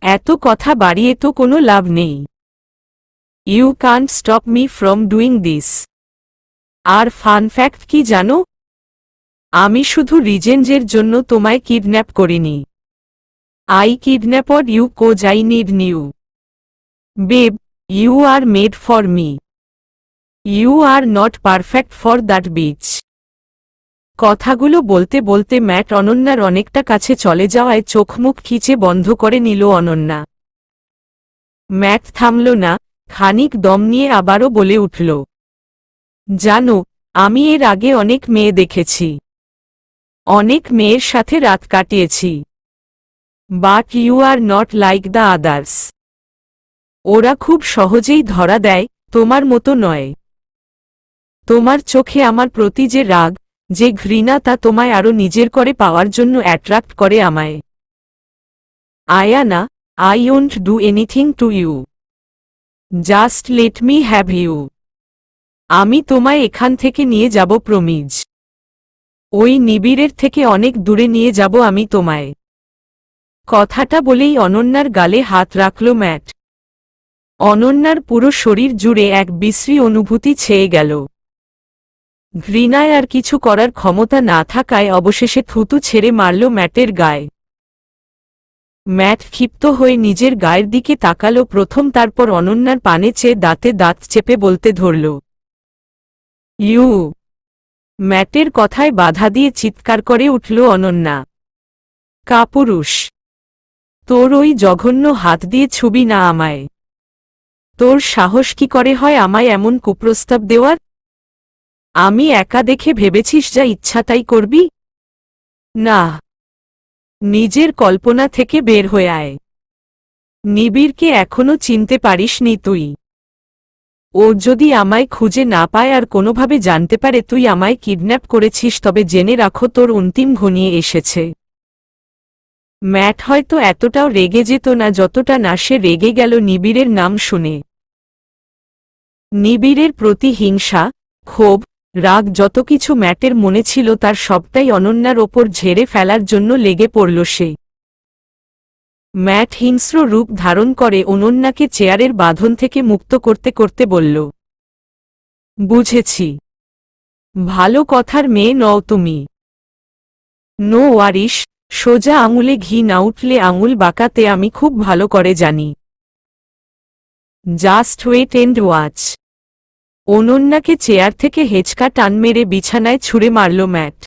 এত কথা বাড়িয়ে তো কোনো লাভ নেই। You can't stop me from doing this. আর ফান ফ্যাক্ট কি জানো? আমি শুধু রিজেঞ্জের জন্য তোমায় কিডন্যাপ করিনি। I kidnapped you cause I need you. Babe, you are made for me. You are not perfect for that bitch. কথাগুলো বলতে বলতে ম্যাট অনন্যার অনেকটা কাছে চলে যাওয়ায় চোখ মুখ খিচে বন্ধ করে নিল অনন্যা। ম্যাট থামল না, খানিক দম নিয়ে আবারও বলে উঠল, জানো, আমি এর আগে অনেক মেয়ে দেখেছি, অনেক মেয়ের সাথে রাত কাটিয়েছি, but you are not like the others. ওরা খুব সহজেই ধরা দেয়, তোমার মতো নয়। তোমার চোখে আমার প্রতি যে রাগ, যে ঘৃণা তা তোমায় আরো নিজের করে পাওয়ার জন্য অ্যাট্রাক্ট করে আমায়। Ayana, I won't do anything to you, just let me have you. আমি তোমায় এখান থেকে নিয়ে যাব প্রমিজ। ওই নিবিড়ের থেকে অনেক দূরে নিয়ে যাব আমি তোমায়। কথাটা বলেই অনন্যার গালে হাত রাখল ম্যাট। অনন্যার পুরো শরীর জুড়ে এক বিশ্রী অনুভূতি ছেয়ে গেল। ঘৃণায় আর কিছু করার ক্ষমতা না থাকায় অবশেষে থুতু ছেড়ে মারল ম্যাটের গায়ে। ম্যাট ক্ষিপ্ত হয়ে নিজের গায়ের দিকে তাকালো প্রথম, তারপর অনন্যার পানে চেয়ে দাঁতে দাঁত চেপে বলতে ধরল, ইউ। ম্যাটের কথায় বাধা দিয়ে চিৎকার করে উঠল অনন্যা, কাপুরুষ! তোর ওই জঘন্য হাত দিয়ে ছুবি না আমায়। তোর সাহস কি করে হয় আমায় এমন কুপ্রস্তাব দেওয়ার? আমি একা দেখে ভেবেছিস যা ইচ্ছা তাই করবি? না, নিজের কল্পনা থেকে বের হয়ে আয়। নিবিড়কে এখনো চিনতে পারিসনি তুই। ও যদি আমায় খুঁজে না পায় আর কোনোভাবে জানতে পারে তুই আমায় কিডন্যাপ করেছিস, তবে জেনে রাখো তোর অন্তিম ঘনিয়ে এসেছে। ম্যাট হয়তো এতটাও রেগে যেত না যতটা না সে রেগে গেল নিবিড়ের নাম শুনে। নিবিড়ের প্রতি হিংসা, ক্ষোভ, রাগ যত কিছু ম্যাটের মনে ছিল তার সবটাই অনন্যার ওপর ঝেড়ে ফেলার জন্য লেগে পড়ল সে। ম্যাট হিংস্র রূপ ধারণ করে অনন্যাকে চেয়ারের বাঁধন থেকে মুক্ত করতে করতে বলল, বুঝেছি, ভালো কথার মেয়ে নও তুমি। নো ওয়ারিস, সোজা আঙুলে ঘি না উঠলে আঙুল বাঁকাতে আমি খুব ভালো করে জানি। Just wait and watch. অনন্যাকে চেয়ার থেকে হেঁচকা টান মেরে বিছানায় ছুঁড়ে মারল ম্যাট।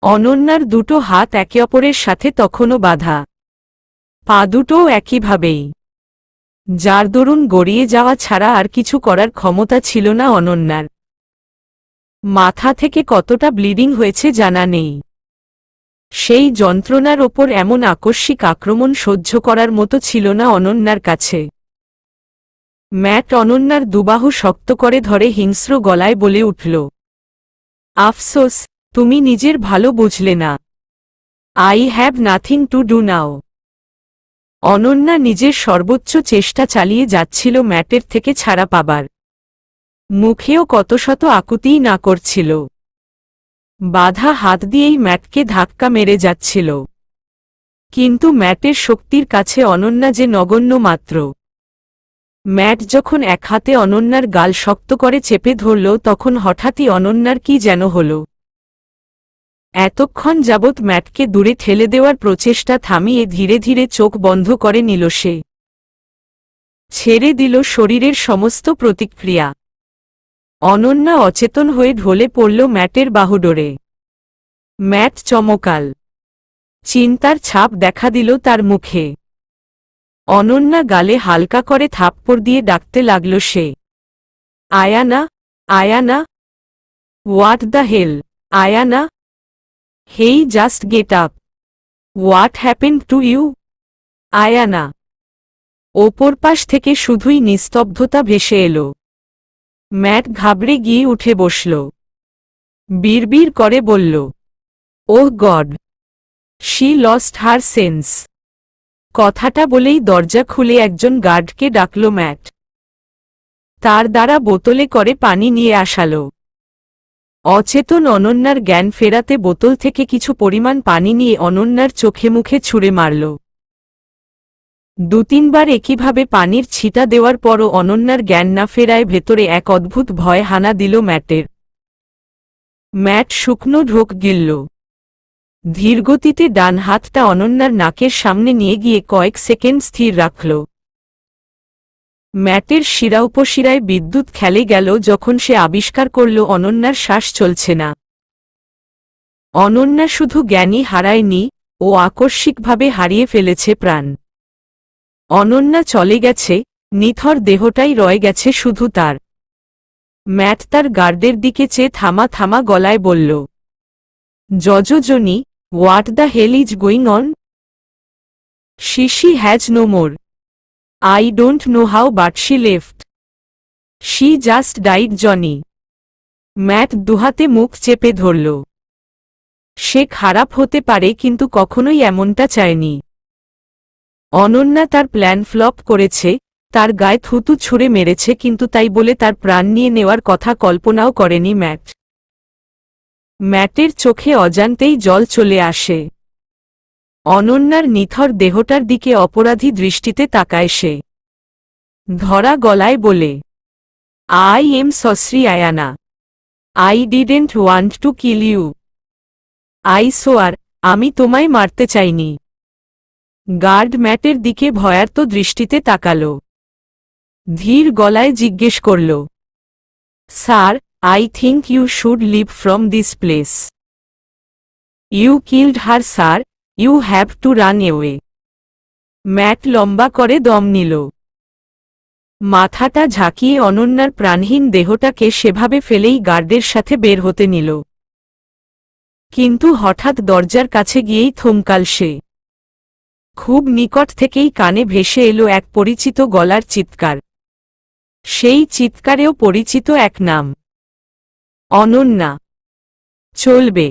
অনন্যার দুটো হাত একে অপরের সাথে তখনও বাঁধা, পা দুটোও একইভাবেই, যার দরুন গড়িয়ে যাওয়া ছাড়া আর কিছু করার ক্ষমতা ছিল না অনন্যার। মাথা থেকে কতটা ব্লিডিং হয়েছে জানা নেই। সেই যন্ত্রণার ওপর এমন আকস্মিক আক্রমণ সহ্য করার মতো ছিল না অনন্যার কাছে। ম্যাট অনন্যার দুবাহু শক্ত করে ধরে হিংস্র গলায় বলে উঠল, আফসোস, তুমি নিজের ভালো বুঝলে না। I have nothing to do now. Ananya নিজের সর্বোচ্চ চেষ্টা চালিয়ে যাচ্ছিল ম্যাটের থেকে ছাড়া পাবার। মুখেও কত শত আকুতিই না করছিল। বাধা হাত দিয়েই ম্যাটকে ধাক্কা মেরে যাচ্ছিল। কিন্তু ম্যাটের শক্তির কাছে অনন্যা যে নগণ্য মাত্র। ম্যাট যখন এক হাতে অনন্যার গাল শক্ত করে চেপে ধরল তখন হঠাৎই অনন্যার কি যেন হল। এতক্ষণ যাবৎ ম্যাটকে দূরে ঠেলে দেওয়ার প্রচেষ্টা থামিয়ে ধীরে ধীরে চোখ বন্ধ করে নিল সে। ছেড়ে দিল শরীরের সমস্ত প্রতিক্রিয়া। অনন্যা অচেতন হয়ে ঢলে পড়ল ম্যাটের বাহুডোরে। ম্যাট চমকাল। চিন্তার ছাপ দেখা দিল তার মুখে। অনন্যা গালে হালকা করে থাপ্পড় দিয়ে ডাকতে লাগল সে, Ayana, Ayana. What the hell, Ayana? Hey, just get up. What happened to you, Ayana? ওপর পাশ থেকে শুধুই নিস্তব্ধতা ভেসে এলো। ম্যাট ঘাবড়ে গিয়ে উঠে বসল। বিড়বিড় করে বলল, oh God, she lost her sense. কথাটা বলেই দরজা খুলে একজন গার্ডকে ডাকল ম্যাট। তার দ্বারা বোতলে করে পানি নিয়ে আসালো। অচেতন অনন্যার জ্ঞান ফেরাতে বোতল থেকে কিছু পরিমাণ পানি নিয়ে অনন্যার চোখে মুখে ছুঁড়ে মারল। দু তিনবার একইভাবে পানির ছিটা দেওয়ার পরও অনন্যার জ্ঞান না ফেরায় ভেতরে এক অদ্ভুত ভয় হানা দিল ম্যাটের। ম্যাট শুকনো ঢোক গিলল। ধীরগতিতে ডান হাতটা অনন্যার নাকের সামনে নিয়ে গিয়ে কয়েক সেকেন্ড স্থির রাখল। ম্যাটের শিরা উপশিরায় বিদ্যুৎ খেলে গেল যখন সে আবিষ্কার করল অনন্যার শ্বাস চলছে না। অনন্যা শুধু জ্ঞানী হারায়নি, ও আকস্মিকভাবে হারিয়ে ফেলেছে প্রাণ। অনন্যা চলে গেছে, নিথর দেহটাই রয়ে গেছে শুধু তার। ম্যাট তার গার্ডের দিকে চেয়ে থামা থামা গলায় বলল, Johnny, what the hell is going on? She has no more. I don't know how but she left. She just died, Johnny. Matt দুহাতে মুখ চেপে ধরল। সে খারাপ হতে পারে কিন্তু কখনোই এমনটা চায়নি। অনন্যা তার প্ল্যান ফ্লপ করেছে, তার গায়ে থুতু ছুঁড়ে মেরেছে, কিন্তু তাই বলে তার প্রাণ নিয়ে নেওয়ার কথা কল্পনাও করেনি ম্যাট। ম্যাটের চোখে অজান্তেই জল চলে আসে। অনন্যার নিথর দেহটার দিকে অপরাধী দৃষ্টিতে তাকায় সে। ধরা গলায় বলে, I am sorry Ayana. I didn't want to kill you. I swear, আমি তোমায় মারতে চাইনি। গার্ড ম্যাটের দিকে ভয়ার্ত দৃষ্টিতে তাকাল। ধীর গলায় জিজ্ঞেস করল, sir, I think you should leave from this place. You killed her sir, you have to run away. Matt লম্বা করে দম নিল। মাথাটা ঝাঁকিয়ে অনন্যার প্রাণহীন দেহটাকে সেভাবে ফেলেই গার্ডের সাথে বের হতে নিল। কিন্তু হঠাৎ দরজার কাছে গিয়েই থমকাল সে। খুব নিকট থেকেই কানে ভেসে এলো এক পরিচিত গলার চিৎকার। সেই চিৎকারেও পরিচিত এক নাম, অনন্যা। চলবে।